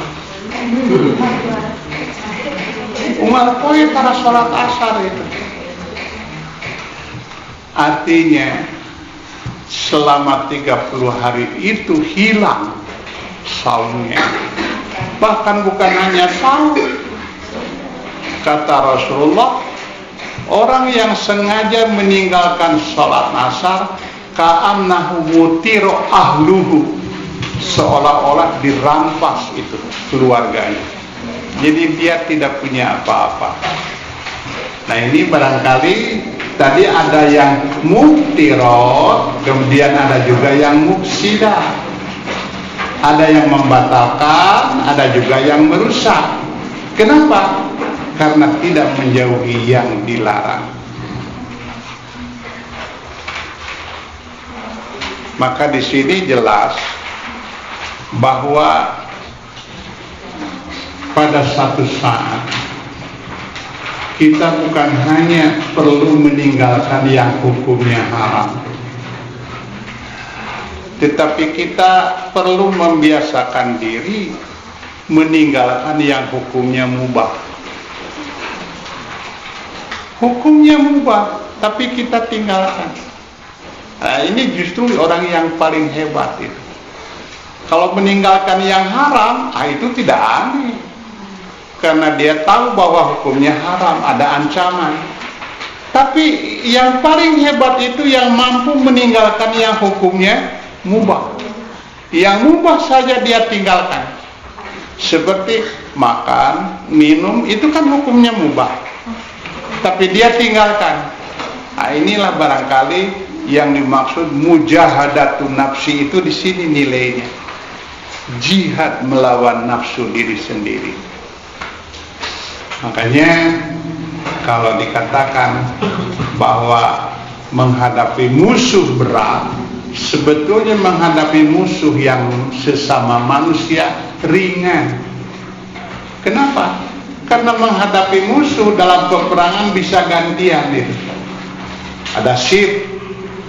Unggal poe tara salat asar itu. Artinya selama 30 hari itu hilang saumnya. Bahkan bukan hanya saum. Kata Rasulullah, orang yang sengaja meninggalkan sholat asar ka'annahu mutiro ahluhu, seolah-olah dirampas itu keluarganya. Jadi dia tidak punya apa-apa. Nah ini barangkali tadi ada yang muftirot, kemudian ada juga yang mufsidah. Ada yang membatalkan, ada juga yang merusak. Kenapa? Karena tidak menjauhi yang dilarang. Maka di sini jelas bahwa pada satu saat kita bukan hanya perlu meninggalkan yang hukumnya haram, tetapi kita perlu membiasakan diri meninggalkan yang hukumnya mubah. Hukumnya mubah, tapi kita tinggalkan. Ini justru orang yang paling hebat itu. Kalau meninggalkan yang haram, itu tidak aneh, karena dia tahu bahwa hukumnya haram, ada ancaman. Tapi yang paling hebat itu yang mampu meninggalkan yang hukumnya mubah. Yang mubah saja dia tinggalkan. Seperti makan, minum, itu kan hukumnya mubah, tapi dia tinggalkan. Inilah barangkali yang dimaksud mujahadatun nafsi itu di sini nilainya. Jihad melawan nafsu diri sendiri. Makanya kalau dikatakan bahwa menghadapi musuh berat, sebetulnya menghadapi musuh yang sesama manusia ringan. Kenapa? Karena menghadapi musuh dalam peperangan bisa gantian itu. Ada shift,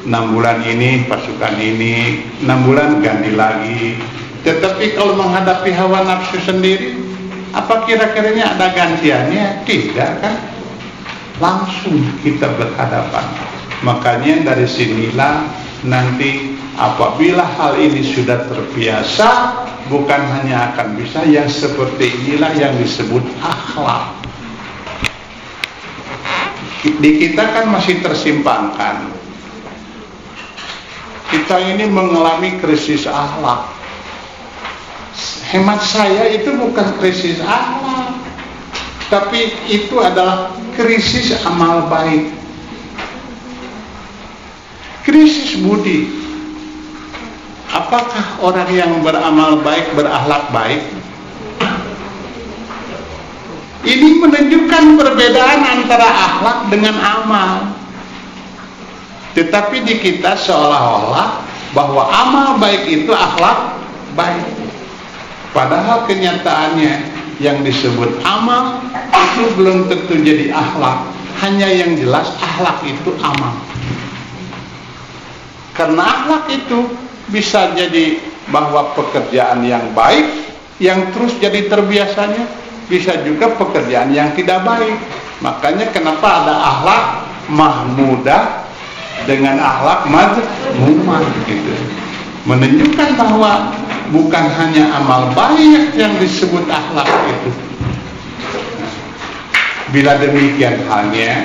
6 bulan ini pasukan ini, 6 bulan ganti lagi. Tetapi kalau menghadapi hawa nafsu sendiri, apa kira-kiranya ada gantiannya? Tidak kan? Langsung kita berhadapan. Makanya dari sinilah nanti apabila hal ini sudah terbiasa, bukan hanya akan bisa, yang seperti inilah yang disebut akhlak. Di kita kan masih tersimpankan. Kita ini mengalami krisis akhlak. Hemat saya itu bukan krisis akhlak, tapi itu adalah krisis amal baik, krisis budi. Apakah orang yang beramal baik, berakhlak baik? Ini menunjukkan perbedaan antara akhlak dengan amal. Tetapi di kita seolah-olah bahwa amal baik itu akhlak baik. Padahal kenyataannya yang disebut amal itu belum tentu jadi akhlak. Hanya yang jelas akhlak itu amal. Karena akhlak itu bisa jadi bahwa pekerjaan yang baik yang terus jadi terbiasanya, bisa juga pekerjaan yang tidak baik. Makanya kenapa ada akhlak mahmudah dengan akhlak madmumah gitu. Menunjukkan bahwa bukan hanya amal baik yang disebut akhlak itu. Bila demikian halnya,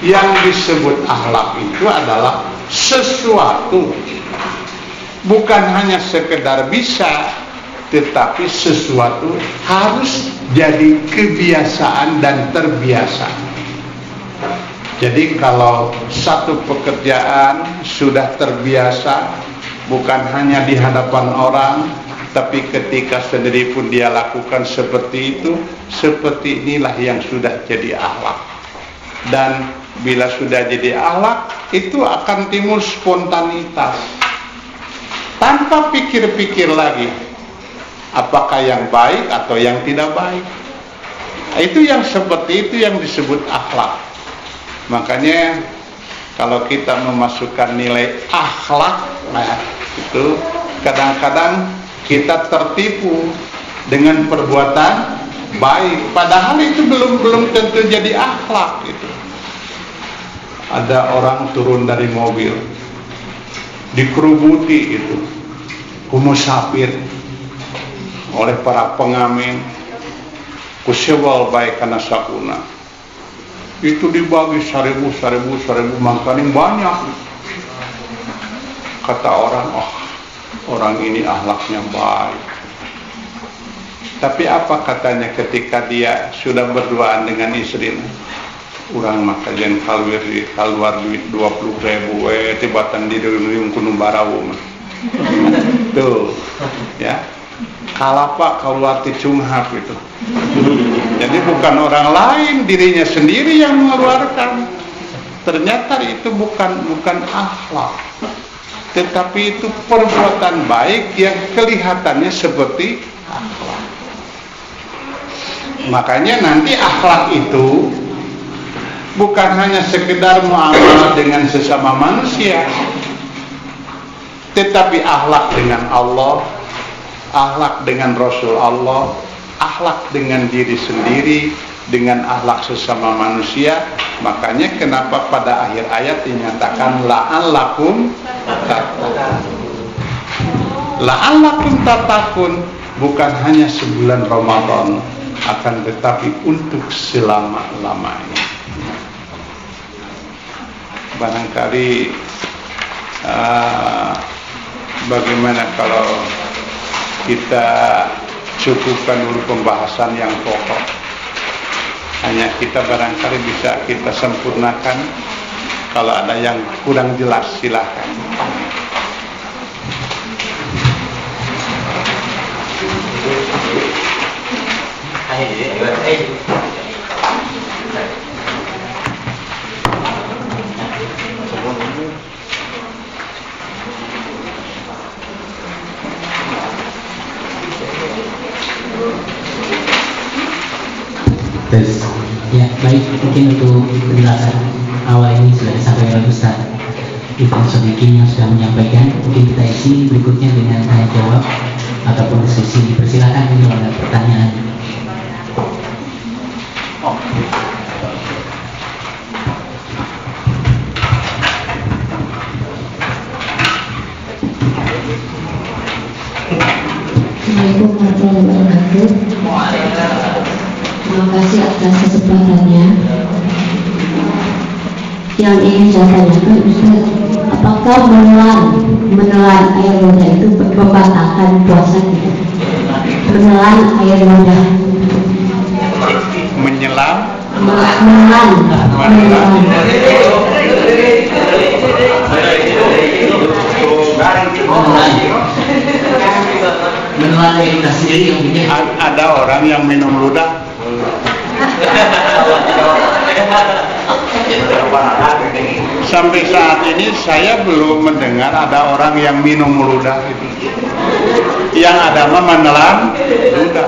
yang disebut akhlak itu adalah sesuatu, bukan hanya sekedar bisa, tetapi sesuatu harus jadi kebiasaan dan terbiasa. Jadi kalau satu pekerjaan sudah terbiasa, bukan hanya di hadapan orang, tapi ketika sendiri pun dia lakukan seperti itu, seperti inilah yang sudah jadi akhlak. Dan bila sudah jadi akhlak, itu akan timbul spontanitas, tanpa pikir-pikir lagi apakah yang baik atau yang tidak baik. Itu yang seperti itu yang disebut akhlak. Makanya kalau kita memasukkan nilai akhlak, nah itu kadang-kadang kita tertipu dengan perbuatan baik, padahal itu belum tentu jadi akhlak itu. Ada orang turun dari mobil, dikerubuti itu humusafir oleh para pengamen, kusewal baik karena sakuna. Itu dibagi 1000 makanya banyak. Kata orang, orang ini akhlaknya baik. Tapi apa katanya ketika dia sudah berduaan dengan istrinya? Urang maka jen keluar duit 20.000 tibatan di riung kuno barawu mah. Tuh. Ya. Kalapa keluar ti cunghap itu. Jadi bukan orang lain, dirinya sendiri yang mengeluarkan. Ternyata itu bukan akhlak, tetapi itu perbuatan baik yang kelihatannya seperti akhlak. Makanya nanti akhlak itu bukan hanya sekedar muamalah dengan sesama manusia, tetapi akhlak dengan Allah, akhlak dengan Rasul Allah, akhlak dengan diri sendiri, dengan akhlak sesama manusia. Makanya kenapa pada akhir ayat dinyatakan la'allakum tatakun, bukan hanya sebulan Ramadan, akan tetapi untuk selama-lamanya. Barangkali bagaimana kalau kita cukupkan dulu pembahasan yang pokok, hanya kita barangkali bisa kita sempurnakan. Kalau ada yang kurang jelas silakan. Ya, baik, mungkin untuk penjelasan awal ini sudah disampaikan oleh Ustaz Ibn Sodikin yang sudah menyampaikan. Mungkin kita isi berikutnya dengan tanya jawab ataupun diskusi. Persilakan kalau ada pertanyaan. Assalamualaikum warahmatullahi wabarakatuh. Terima kasih atas kesempatannya. Yang ingin saya tanyakan, Ustaz, apakah menelan air ludah itu membatalkan puasa tidak? Menelan air ludah. Menyelam. Menelan. Menelan air ludah sendiri yang punya. Ada orang yang minum ludah. Sampai saat ini saya belum mendengar ada orang yang minum ludah itu. Yang ada mah menelan ludah.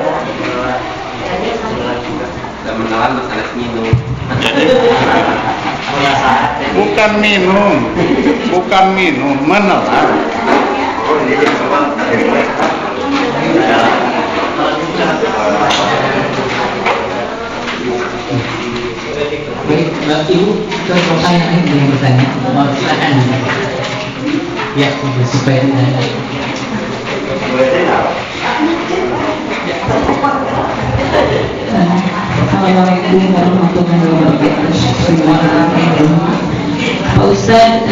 Menelan masalah minum. Bukan minum, menelan. Baik, Ibu, kalau saya ingin bertanya, mau silakan. Ya, supaya Assalamualaikum warahmatullahi wabarakatuh. Pak Ustaz,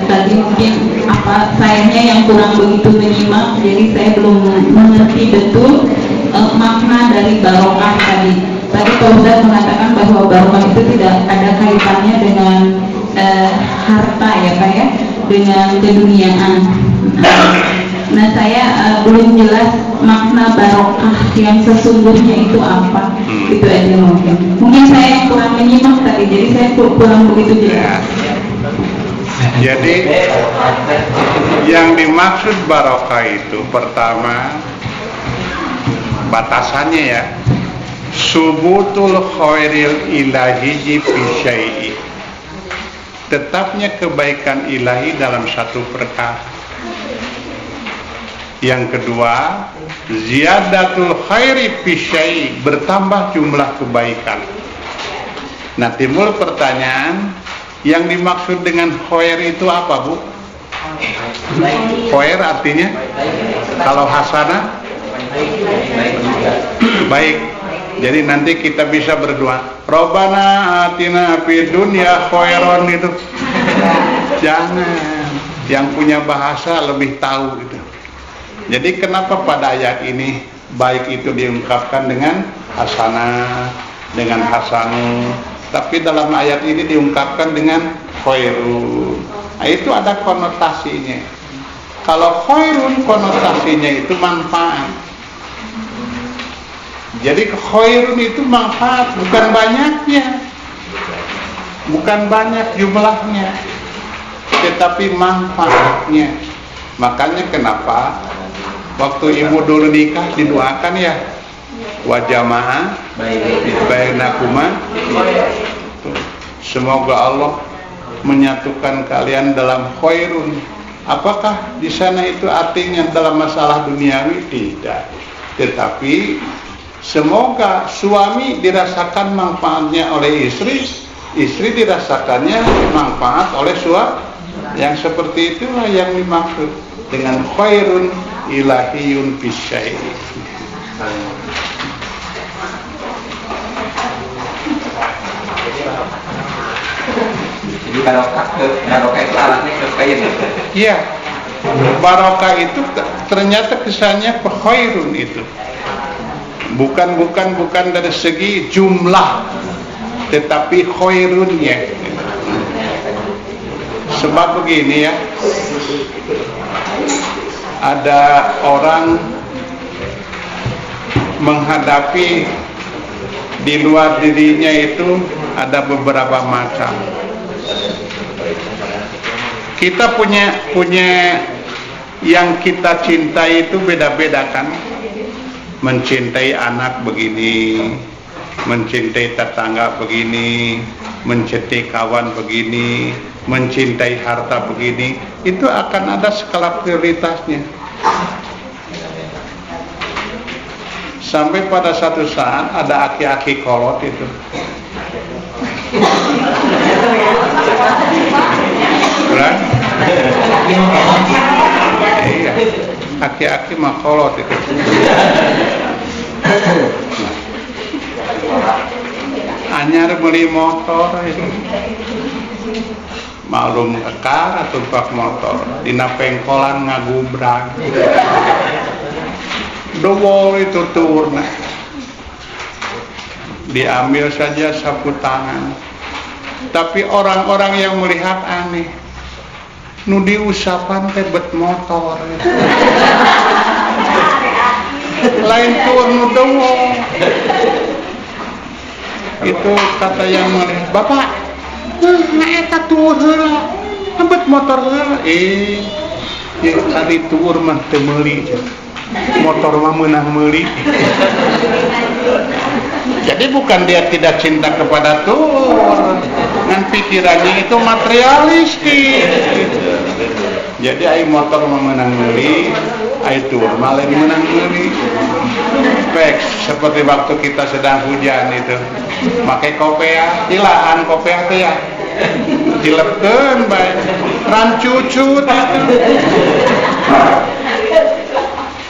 tadi mungkin sayanya yang kurang begitu menyimak, jadi saya belum mengerti betul makna dari barokah tadi. Tadi Pak Ustaz mengatakan bahwa barokah itu tidak ada kaitannya dengan harta ya Pak ya, dengan keduniaan. Nah saya belum jelas makna barokah yang sesungguhnya itu apa. Itu aja mungkin. Mungkin saya kurang menyimak tadi, jadi saya kurang begitu jelas. Jadi yang dimaksud barokah itu pertama batasannya ya, subutul khairil ilahi fi syai'i, tetapnya kebaikan ilahi dalam satu perkara. Yang kedua, ziyadatul khairi fi syai'i, bertambah jumlah kebaikan. Nah, timbul pertanyaan, yang dimaksud dengan khair itu apa, Bu? Khair artinya kalau hasanah baik. Jadi nanti kita bisa berdoa, Robbana atina fid dunya khairon itu. Jangan, yang punya bahasa lebih tahu gitu. Jadi kenapa pada ayat ini baik itu diungkapkan dengan hasanah, dengan hasanu, tapi dalam ayat ini diungkapkan dengan khairun. Nah, itu ada konotasinya. Kalau khairun konotasinya itu manfaat. Jadi khairun itu manfaat, bukan banyaknya, bukan banyak jumlahnya, tetapi manfaatnya. Makanya kenapa waktu ibu dulu nikah didoakan ya, wa jamaah bainakuma, semoga Allah menyatukan kalian dalam khairun. Apakah di sana itu artinya dalam masalah duniawi? Tidak, tetapi Semoga suami dirasakan manfaatnya oleh istri, istri dirasakannya manfaat oleh suami. Yang seperti itulah yang dimaksud dengan khairun ilahiyun bisyai. Jadi barokah itu alatnya ke kain. Iya, barokah itu ternyata kesannya khairun itu. Bukan dari segi jumlah, tetapi khairunnya. Sebab begini ya, ada orang menghadapi di luar dirinya itu ada beberapa macam. Kita punya yang kita cintai itu beda-beda kan. Mencintai anak begini, mencintai tetangga begini, mencintai kawan begini, mencintai harta begini. Itu akan ada skala prioritasnya. Sampai pada satu saat ada aki-aki kolot itu. Kan? Iya, aki-aki mah kolot itu. Anyar beli motor itu. Malum kekar atau pak motor dina pengkolan ngagubrak. Dowo itu turna. Diambil saja sapu tangan. Tapi orang-orang yang melihat aneh. Nu diusapan teh bet motor. Lain tur nu dowo. Itu kata yang melihat, "Bapak, nah eta tur heula. Bet motor heula." Ya tadi tur mah teu meuli. Motor mah meunang meuli. Jadi bukan dia tidak cinta kepada tur, dengan pikirannya itu materialistis. Jadi ai motor mah meunang meuli, ai tur mah lain meunang meuli. Baik, seperti waktu kita sedang hujan itu, pakai kopea, hilaan kopea teh ya. Dilepkeun bae, rancucut itu.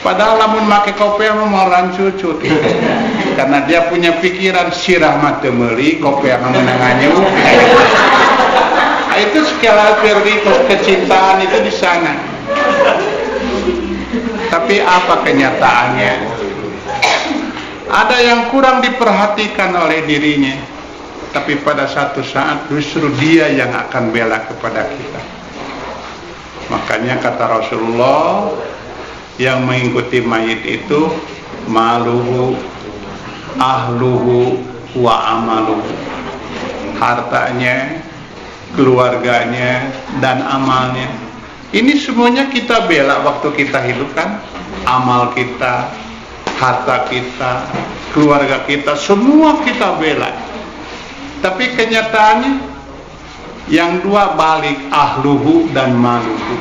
Padahal lamun make kopea mau rancucut. Karena dia punya pikiran sirah mah teu meuli, kopea mah meunang nganyuk. Itu skala prioritas kecintaan itu di sana. Tapi apa kenyataannya? Ada yang kurang diperhatikan oleh dirinya. Tapi pada satu saat justru dia yang akan bela kepada kita. Makanya kata Rasulullah, yang mengikuti mayit itu maluhu, ahluhu, wa amaluhu. Hartanya, keluarganya, dan amalnya. Ini semuanya kita bela waktu kita hidup kan. Amal kita, harta kita, keluarga kita, semua kita bela. Tapi kenyataannya yang dua balik, ahluhu dan maluhu.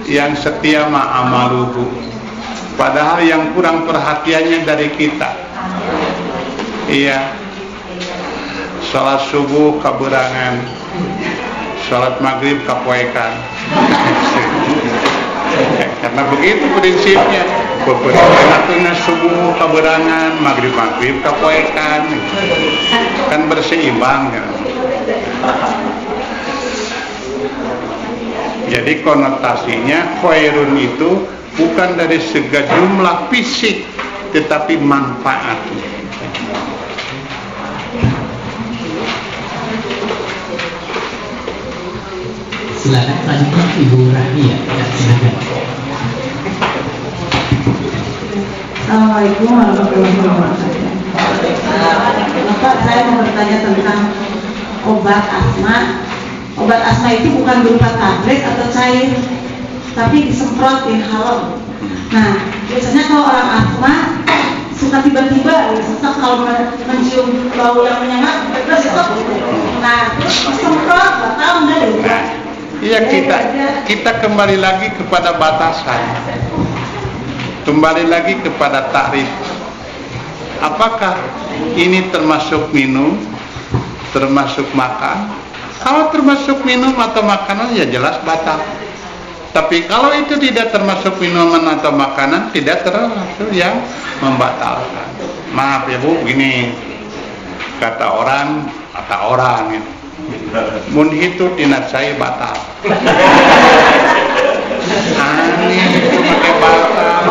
Yang setia mah amaluhu. Padahal yang kurang perhatiannya dari kita. Iya. Salat subuh kaberangan, salat maghrib kapoekan. Karena begitu prinsipnya. Beberapa subuh kaberangan, maghrib kapoekan. Kan berseimbang kan. Jadi konotasinya khairun itu bukan dari segi jumlah fisik, tetapi manfaat. Silakan selanjutnya Ibu Rahmia. Silakan. Assalamualaikum warahmatullahi wabarakatuh. Bapak, saya mau bertanya tentang obat asma. Obat asma itu bukan berupa tablet atau cair, tapi disemprot, inhaler. Nah, biasanya kalau orang asma suka tiba-tiba sesak kalau mencium bau yang menyengat, terus itu. Nah, terus disemprot, batal enggak deh? Nah, iya kita kembali lagi kepada batasan. kembali lagi kepada takrif. Apakah ini termasuk minum, termasuk makan? Kalau termasuk minum atau makanan ya jelas batal. Tapi kalau itu tidak termasuk minuman atau makanan, tidak termasuk yang membatalkan. Maaf ya Bu, gini kata orang ya. Mun itu tinat saya batal. Aneh itu pakai batal.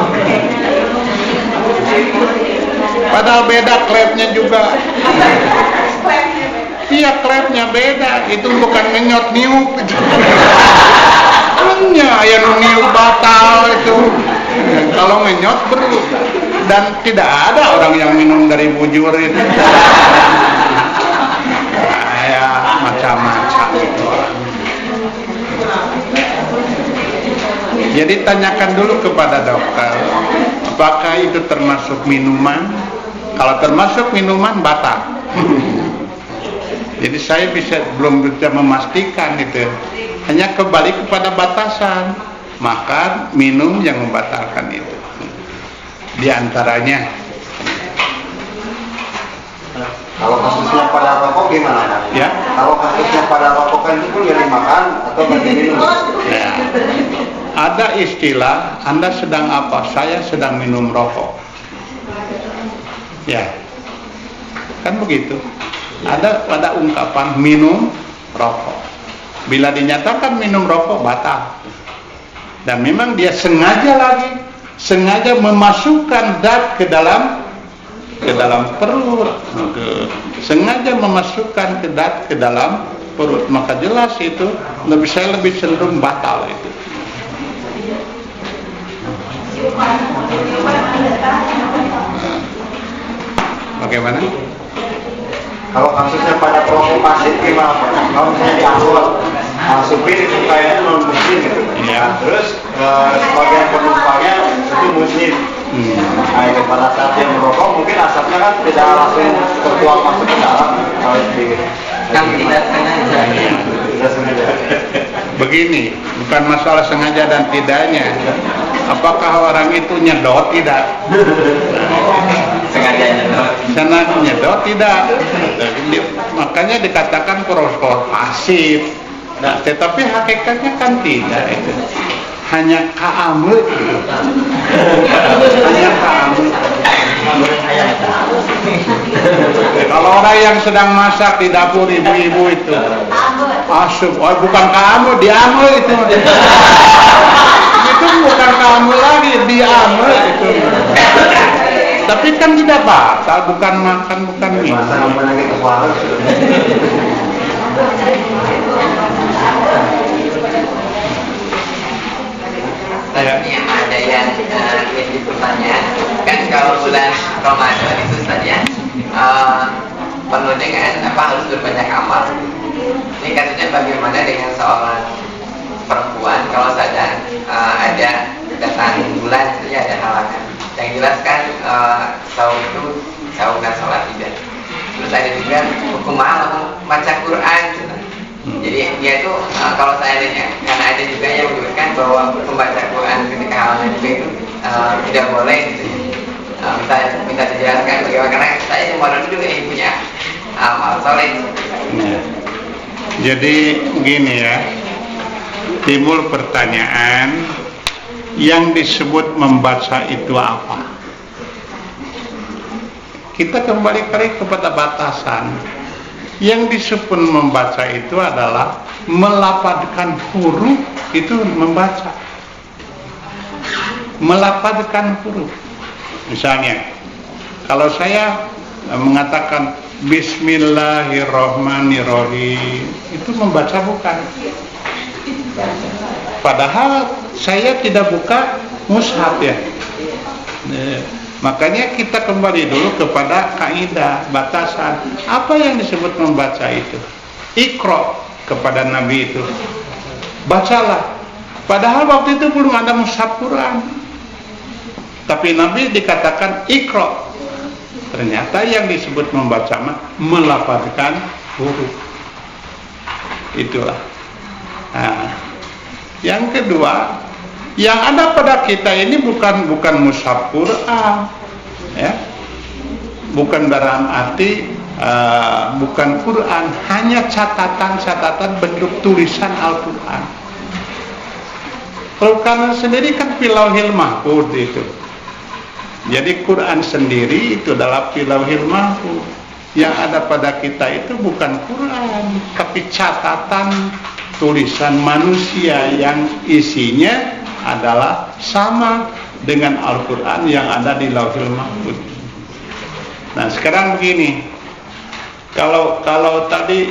Padahal beda klepnya juga. Iya, klepnya beda. Itu bukan ngenyot niup. Hanya aya nu niup batal itu. Kalau ngenyot beru. Dan tidak ada orang yang minum dari bujur itu. Ya, macam-macam itu orang. Jadi tanyakan dulu kepada dokter, apakah itu termasuk minuman? Kalau termasuk minuman batal. Jadi saya belum bisa memastikan itu. Hanya kembali kepada batasan makan, minum yang membatalkan itu. Di antaranya. Kalau kasusnya pada rokok gimana Pak? Ya. Kalau kasusnya pada rokok kan itu boleh dimakan atau bagi minum? Ya. Ada istilah, Anda sedang apa? Saya sedang minum rokok. Ya. Kan begitu. Ada ungkapan minum rokok. Bila dinyatakan minum rokok batal. Dan memang dia sengaja memasukkan zat ke dalam perut. Sengaja memasukkan zat ke dalam perut. Maka jelas itu saya lebih cenderung batal itu. Bagaimana? Kalau kasusnya pada perokok pasif gimana Pak? Kalau misalnya diangkut, supir itu kayaknya non muslim gitu. Ya. Terus sebagian penumpangnya itu muslim. Nah itu pada saat dia merokok mungkin asapnya kan tidak langsung tertuang masuk ke dalam. Kalau sedikit. Kan tidak sengaja. Tidak sengaja. Begini, bukan masalah sengaja dan tidaknya. Apakah orang itu nyedot? Tidak. Sengaja nyedot. Sengaja nyedot? Tidak. Makanya dikatakan proses pasif. Nah, tetapi hakikatnya kan tidak itu. Hanya ka'amul. Hanya ka'amul. Kalau orang yang sedang masak di dapur ibu-ibu itu asup, bukan ka'amul, diamul itu. Itu bukan ka'amul lagi, diamul itu. Tapi kan tidak batal, bukan makan, bukan minum. Masa ngomong lagi ke warung sudah. Tadi ada yang ingin bertanya, kan kalau bulan Ramadan itu saja penuh dengan harus berbanyak amal. Ini katanya bagaimana dengan seorang perempuan kalau sadar ada datang bulan saja ada halangan. Yang jelas kan saum itu bukan sholat tidak. Terus ada juga hukum baca Quran. Jadi dia itu kalau saya nanya, karena ada juga yang menyebutkan bahwa membaca Quran ketika halangan itu tidak boleh gitu ya. Minta dijelaskan bagaimana, karena saya kemarin juga yang punya amal soleh. Ya. Jadi gini ya, timbul pertanyaan, yang disebut membaca itu apa? Kita kembali kepada batasan. Yang disebut membaca itu adalah melafadzkan huruf, itu membaca. Melafadzkan huruf. Misalnya, kalau saya mengatakan Bismillahirrahmanirrahim, itu membaca bukan? Padahal saya tidak buka mushaf ya. Makanya kita kembali dulu kepada kaidah batasan. Apa yang disebut membaca itu? Iqra kepada Nabi itu. Bacalah. Padahal waktu itu belum ada mushaf Quran. Tapi Nabi dikatakan Iqra. Ternyata yang disebut membaca melafadzkan huruf. Itulah. Nah, yang kedua, Yang ada pada kita ini bukan mushaf Quran, ya, bukan dalam arti bukan Quran, hanya catatan bentuk tulisan Al-Quran. Quran sendiri kan fil lauhil mahfuz itu. Jadi Quran sendiri itu adalah fil lauhil mahfuz. Yang ada pada kita itu bukan Quran, tapi catatan tulisan manusia yang isinya adalah sama dengan Al-Quran yang ada di lauhil mahfuz. Nah sekarang begini, kalau tadi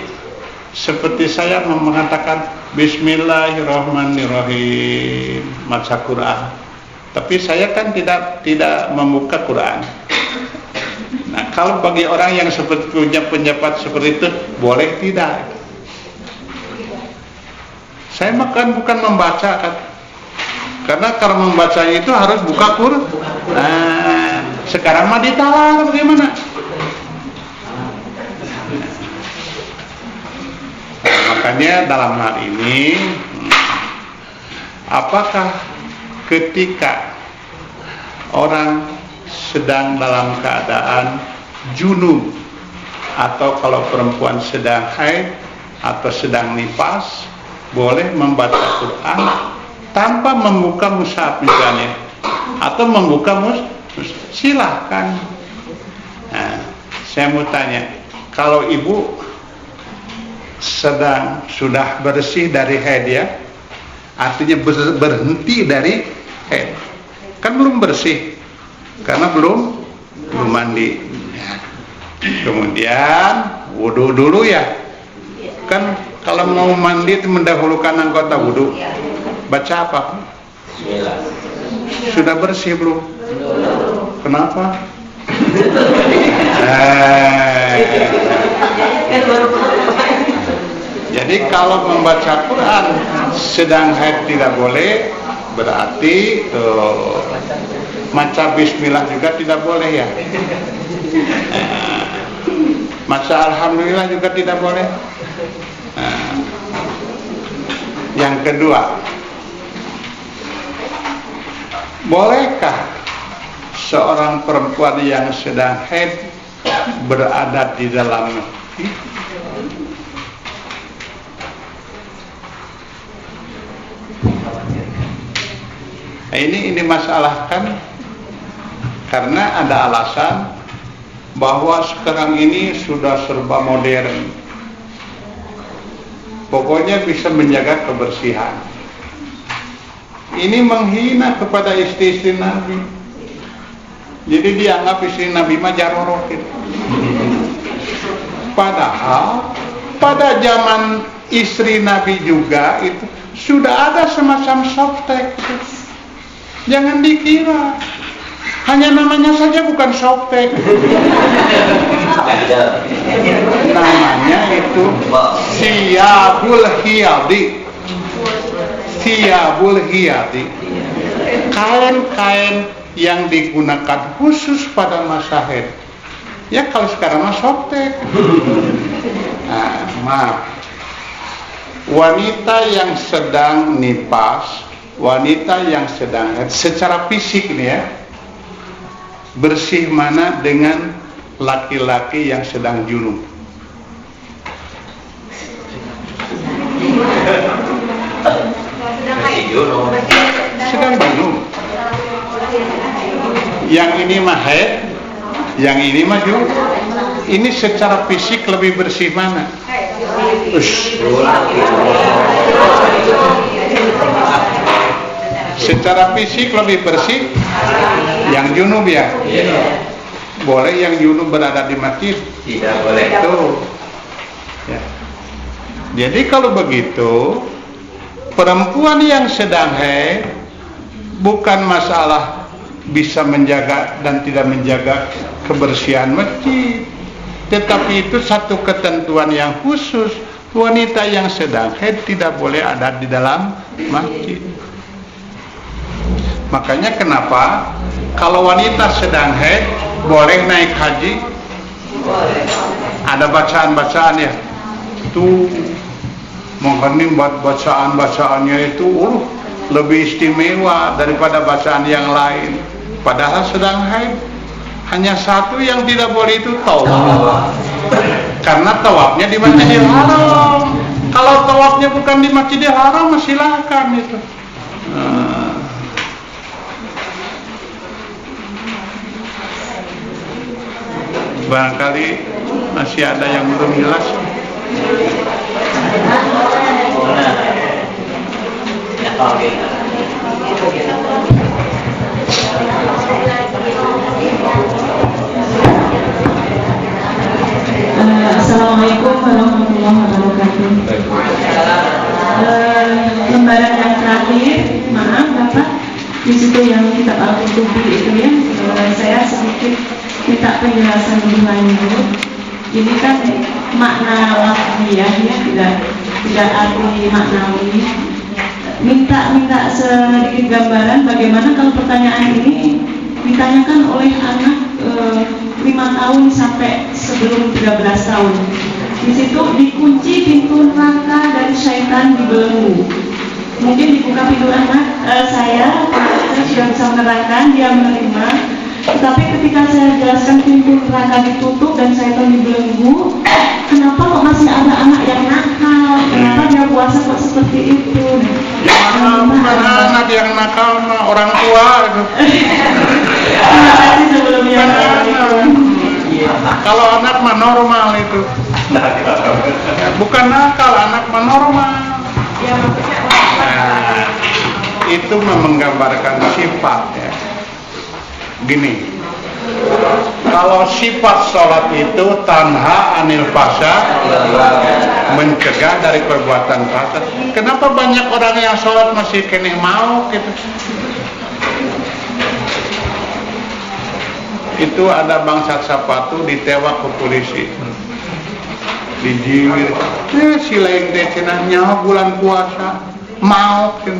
seperti saya mengatakan Bismillahirrahmanirrahim baca Quran, tapi saya kan tidak membuka Quran. Nah kalau bagi orang yang seperti punya pendapat seperti itu, boleh tidak? Saya bukan membaca kan, karena kalau membacanya itu harus buka Quran. Nah sekarang mah ditawar bagaimana? Makanya dalam hal ini, apakah ketika orang sedang dalam keadaan junub, atau kalau perempuan sedang haid atau sedang nifas, boleh membaca Quran tanpa membuka mushaf misalnya, atau membuka mushaf, silahkan. Nah, saya mau tanya, kalau ibu sudah bersih dari haid, ya, artinya berhenti dari haid, kan belum bersih karena belum mandi, ya. Kemudian wudu dulu, ya, kan kalau mau mandi itu mendahulukan anggota wudu. Baca apa? Sudah bersih belum? Kenapa? Jadi kalau membaca Quran sedang haid tidak boleh, berarti maca bismillah juga tidak boleh, ya. Maca alhamdulillah juga tidak boleh. Yang kedua, bolehkah seorang perempuan yang sedang haid berada di dalam masjid? Nah, ini masalah kan, karena ada alasan bahwa sekarang ini sudah serba modern. Pokoknya bisa menjaga kebersihan. Ini menghina kepada istri-istri Nabi. Jadi dianggap istri Nabi mah jarorok gitu. Padahal pada zaman istri Nabi juga itu sudah ada semacam softtek. Jangan dikira hanya namanya saja bukan softtek. Namanya itu siyabul hiyadi. Siyabul hiyadi, kain-kain yang digunakan khusus pada masa haid. Ya kalau sekarang mah softtek. Nah, maaf, wanita yang sedang nifas, wanita yang sedang haid secara fisik nih, ya, bersih mana dengan laki-laki yang sedang junub? Sedang junub. Yang ini mah haid, yang ini mah junub. Ini secara fisik lebih bersih mana? Secara fisik lebih bersih yang junub, ya. Boleh yang junub berada di masjid? Tidak boleh. Tuh. Ya. Jadi kalau begitu, perempuan yang sedang haid bukan masalah bisa menjaga dan tidak menjaga kebersihan masjid, tetapi itu satu ketentuan yang khusus. Wanita yang sedang haid tidak boleh ada di dalam masjid. Makanya kenapa kalau wanita sedang haid boleh naik haji? Ada bacaan-bacaan, ya. Tuh, makanya buat bacaan-bacaannya itu lebih istimewa daripada bacaan yang lain. Padahal sedang haid. Hanya satu yang tidak boleh itu tawaf. Karena tawafnya di Masjidil Haram. Kalau tawafnya bukan di Masjidil Haram, silakan itu. Barangkali masih ada yang belum jelas. Assalamualaikum warahmatullahi wabarakatuh. Lembaran yang terakhir, maaf Bapak, di situ yang kitab Al-Qutubi itu ya, saya sedikit minta penjelasan lebih lanjut. Ini kan makna lafziyah ya, tidak arti maknawi. Minta sedikit gambaran bagaimana kalau pertanyaan ini ditanyakan oleh anak 5 tahun sampai sebelum 13 tahun. Di situ dikunci pintu neraka dan syaitan dibelenggu. Mungkin dibuka pintu anak, saya sudah bisa menerangkan, dia menerima. Tetapi ketika saya jelaskan pintu neraka ditutup dan syaitan dibelenggu, kenapa kok masih ada anak yang nakal? Kenapa dia puasa kok seperti itu? Bukan anak yang nakal, orang tua itu. Terima kasih sebelumnya. Kalau anak mah normal itu. Bukan nakal, anak mah normal. Nah, itu menggambarkan sifat ya. Gini, kalau sifat sholat itu tanha anil fahsya, mencegah dari perbuatan fasad. Kenapa banyak orang yang sholat masih kene mau gitu? Itu ada bangsat sapatu ditewak ke polisi, dijiwir. Si lain teh cenah nyawa bulan puasa mau kan?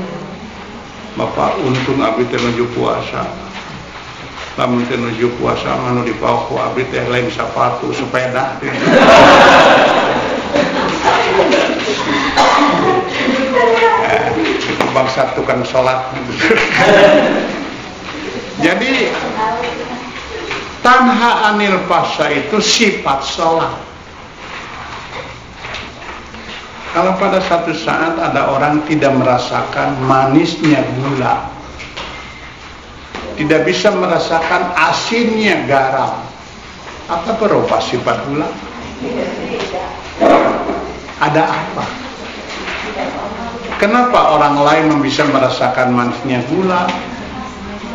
Bapak untung abdi teh nuju puasa. Lamun teh nuju puasa manu dipaok ku abdi teh lain sapatu sepeda. Itu bangsat tukang sholat. Jadi tanha anil fahsya itu sifat sholat. Kalau pada satu saat ada orang tidak merasakan manisnya gula, tidak bisa merasakan asinnya garam, apa berupa sifat gula? Ada apa? Kenapa orang lain bisa merasakan manisnya gula,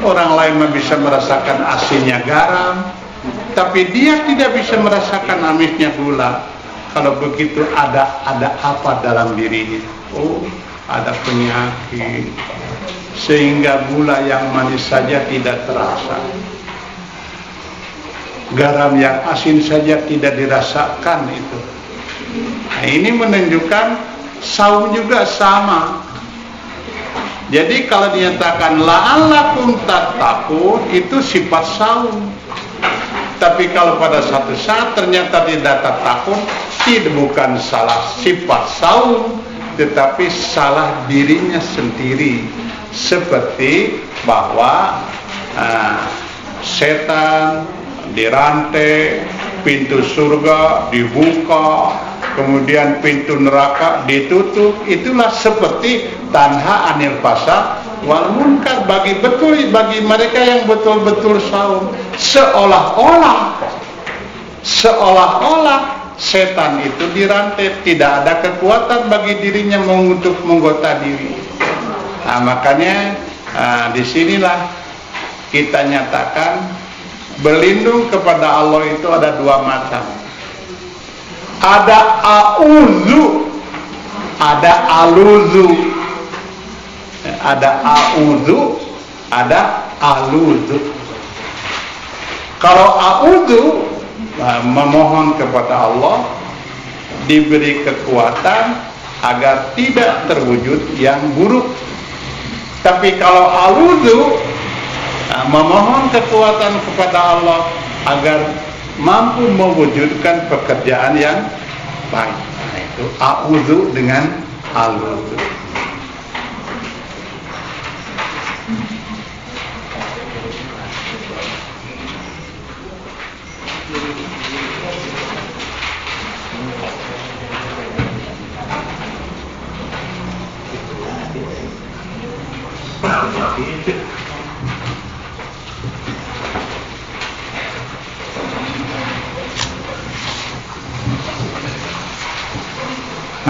orang lain bisa merasakan asinnya garam, tapi dia tidak bisa merasakan manisnya gula? Kalau begitu ada apa dalam dirinya? Oh, ada penyakit, sehingga gula yang manis saja tidak terasa, garam yang asin saja tidak dirasakan itu. Nah, ini menunjukkan saum juga sama. Jadi kalau dinyatakan la'allakum tattaqun itu sifat saum. Tapi kalau pada satu saat ternyata tidak takut, tidak bukan salah sifat saum, tetapi salah dirinya sendiri. Seperti bahwa setan dirantai, pintu surga dibuka, kemudian pintu neraka ditutup. Itulah seperti tanha anil fahsya wal munkar bagi mereka yang betul-betul saum. Seolah-olah setan itu dirantai, tidak ada kekuatan bagi dirinya untuk menggoda diri. Nah, makanya disinilah kita nyatakan berlindung kepada Allah itu ada dua macam. Ada a'udzu, ada aluzu. Ada a'udzu, ada aluzu. Kalau a'udzu memohon kepada Allah diberi kekuatan agar tidak terwujud yang buruk. Tapi kalau aluzu memohon kekuatan kepada Allah agar mampu mewujudkan pekerjaan yang baik. Nah, itu a'udzu dengan aluzu.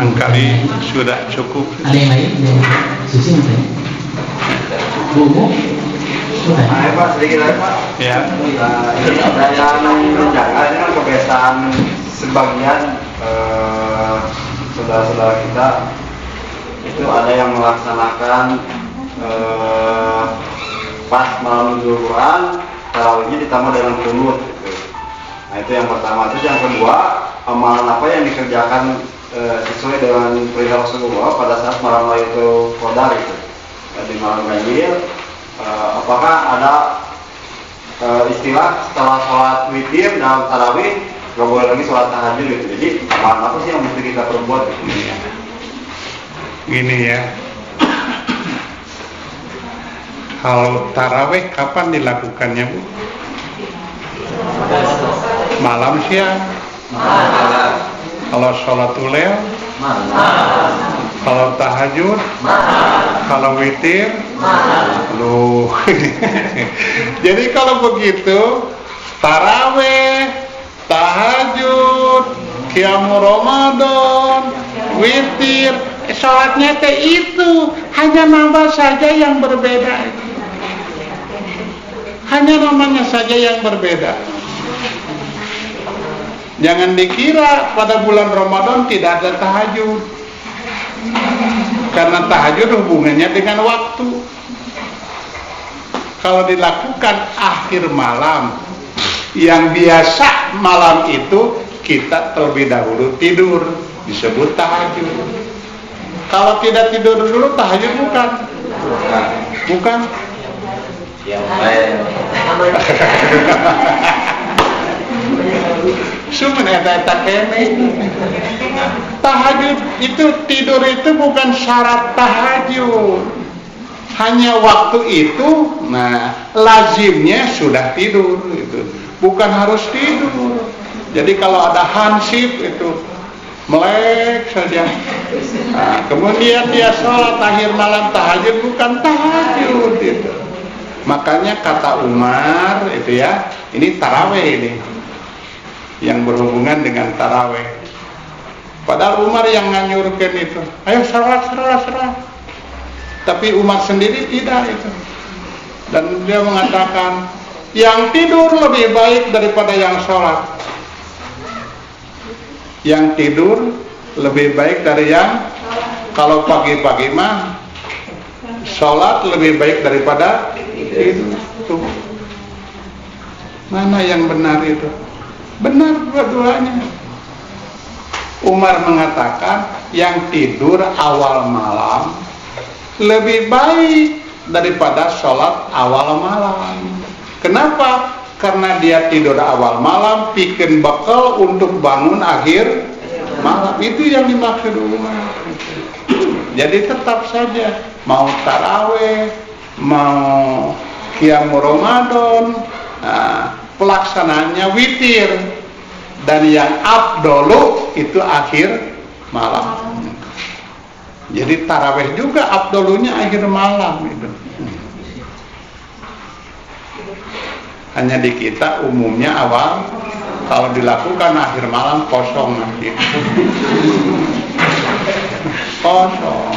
Angkali sudah cukup. Ada yang lain? Susi nggak ya? Bumu? Sudah. Nah, Pak, sedikit lagi Pak. Ya. Ini ada yang menjaga, ini kan kebiasaan sebagian saudara-saudara kita itu ada yang melaksanakan pas malam Quran tarawihnya ditambah dengan kunut gitu. Nah itu yang pertama. Terus yang kedua, amalan apa yang dikerjakan sesuai dengan perintah Rasulullah pada saat malam Lailatul Qadar itu di malam ganjil. Apakah ada istilah setelah sholat witir dalam tarawih nggak boleh lagi sholat tahajud gitu. Jadi amalan apa sih yang mesti kita perbuat gitu? Gini ya. Kalau tarawih kapan dilakukannya, Bu? Malam siang. Kalau sholatul lail? Kalau tahajud? Kalau witir? Loh. Jadi kalau begitu, tarawih, tahajud, qiyamul Ramadan, witir, sholatnya teh itu hanya nama saja yang berbeda. Hanya namanya saja yang berbeda. Jangan dikira pada bulan Ramadan tidak ada tahajud. Karena tahajud hubungannya dengan waktu. Kalau dilakukan akhir malam, yang biasa malam itu kita terlebih dahulu tidur, disebut tahajud. Kalau tidak tidur dulu tahajud bukan? Bukan. Sumen eta kene. Tahajud itu, tidur itu bukan syarat tahajud. Hanya waktu itu, nah lazimnya sudah tidur itu. Bukan harus tidur. Jadi kalau ada hansip itu melek saja. Nah, kemudian dia sholat akhir malam tahajud, bukan tahajud itu. Makanya kata Umar itu ya, ini tarawih ini. Yang berhubungan dengan tarawih. Padahal Umar yang nganyurkan itu, ayo salat. Tapi Umar sendiri tidak itu. Dan dia mengatakan, yang tidur lebih baik daripada yang sholat. Yang tidur lebih baik dari yang, kalau pagi-pagi mah, sholat lebih baik daripada itu. Mana yang benar itu? Benar dua-duanya. Umar mengatakan yang tidur awal malam lebih baik daripada sholat awal malam. Kenapa? Karena dia tidur awal malam bikin bekal untuk bangun akhir malam. Itu yang dimaksud Umar. Jadi tetap saja mau tarawih, mau qiyamul Ramadan, pelaksanaannya witir, dan yang afdolu itu akhir malam. Jadi tarawih juga afdolunya akhir malam itu. Hanya di kita umumnya awal, kalau dilakukan akhir malam kosong nanti. Kosong.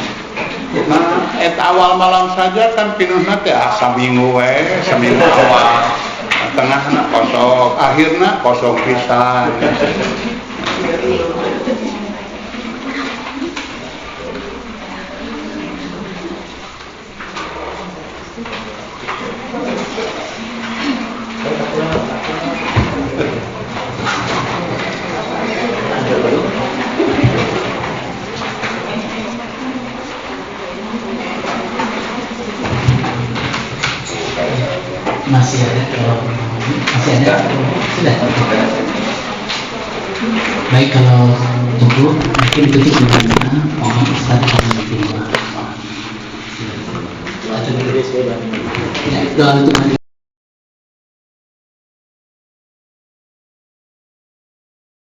Nah, awal malam saja kan pinuhna teh seminggu awal. Tengahna kosong, akhirnya kosong pisan. Masih ada? Sudah. Baik, kalau cukup mungkin tutup dengan mohon Ustaz kami diterima. Doa tutup.